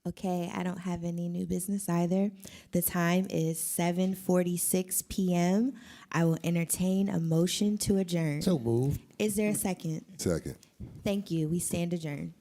Okay, I don't have any new business either. The time is 7:46 p.m. I will entertain a motion to adjourn. So moved. Is there a second? Second. Thank you. We stand adjourned.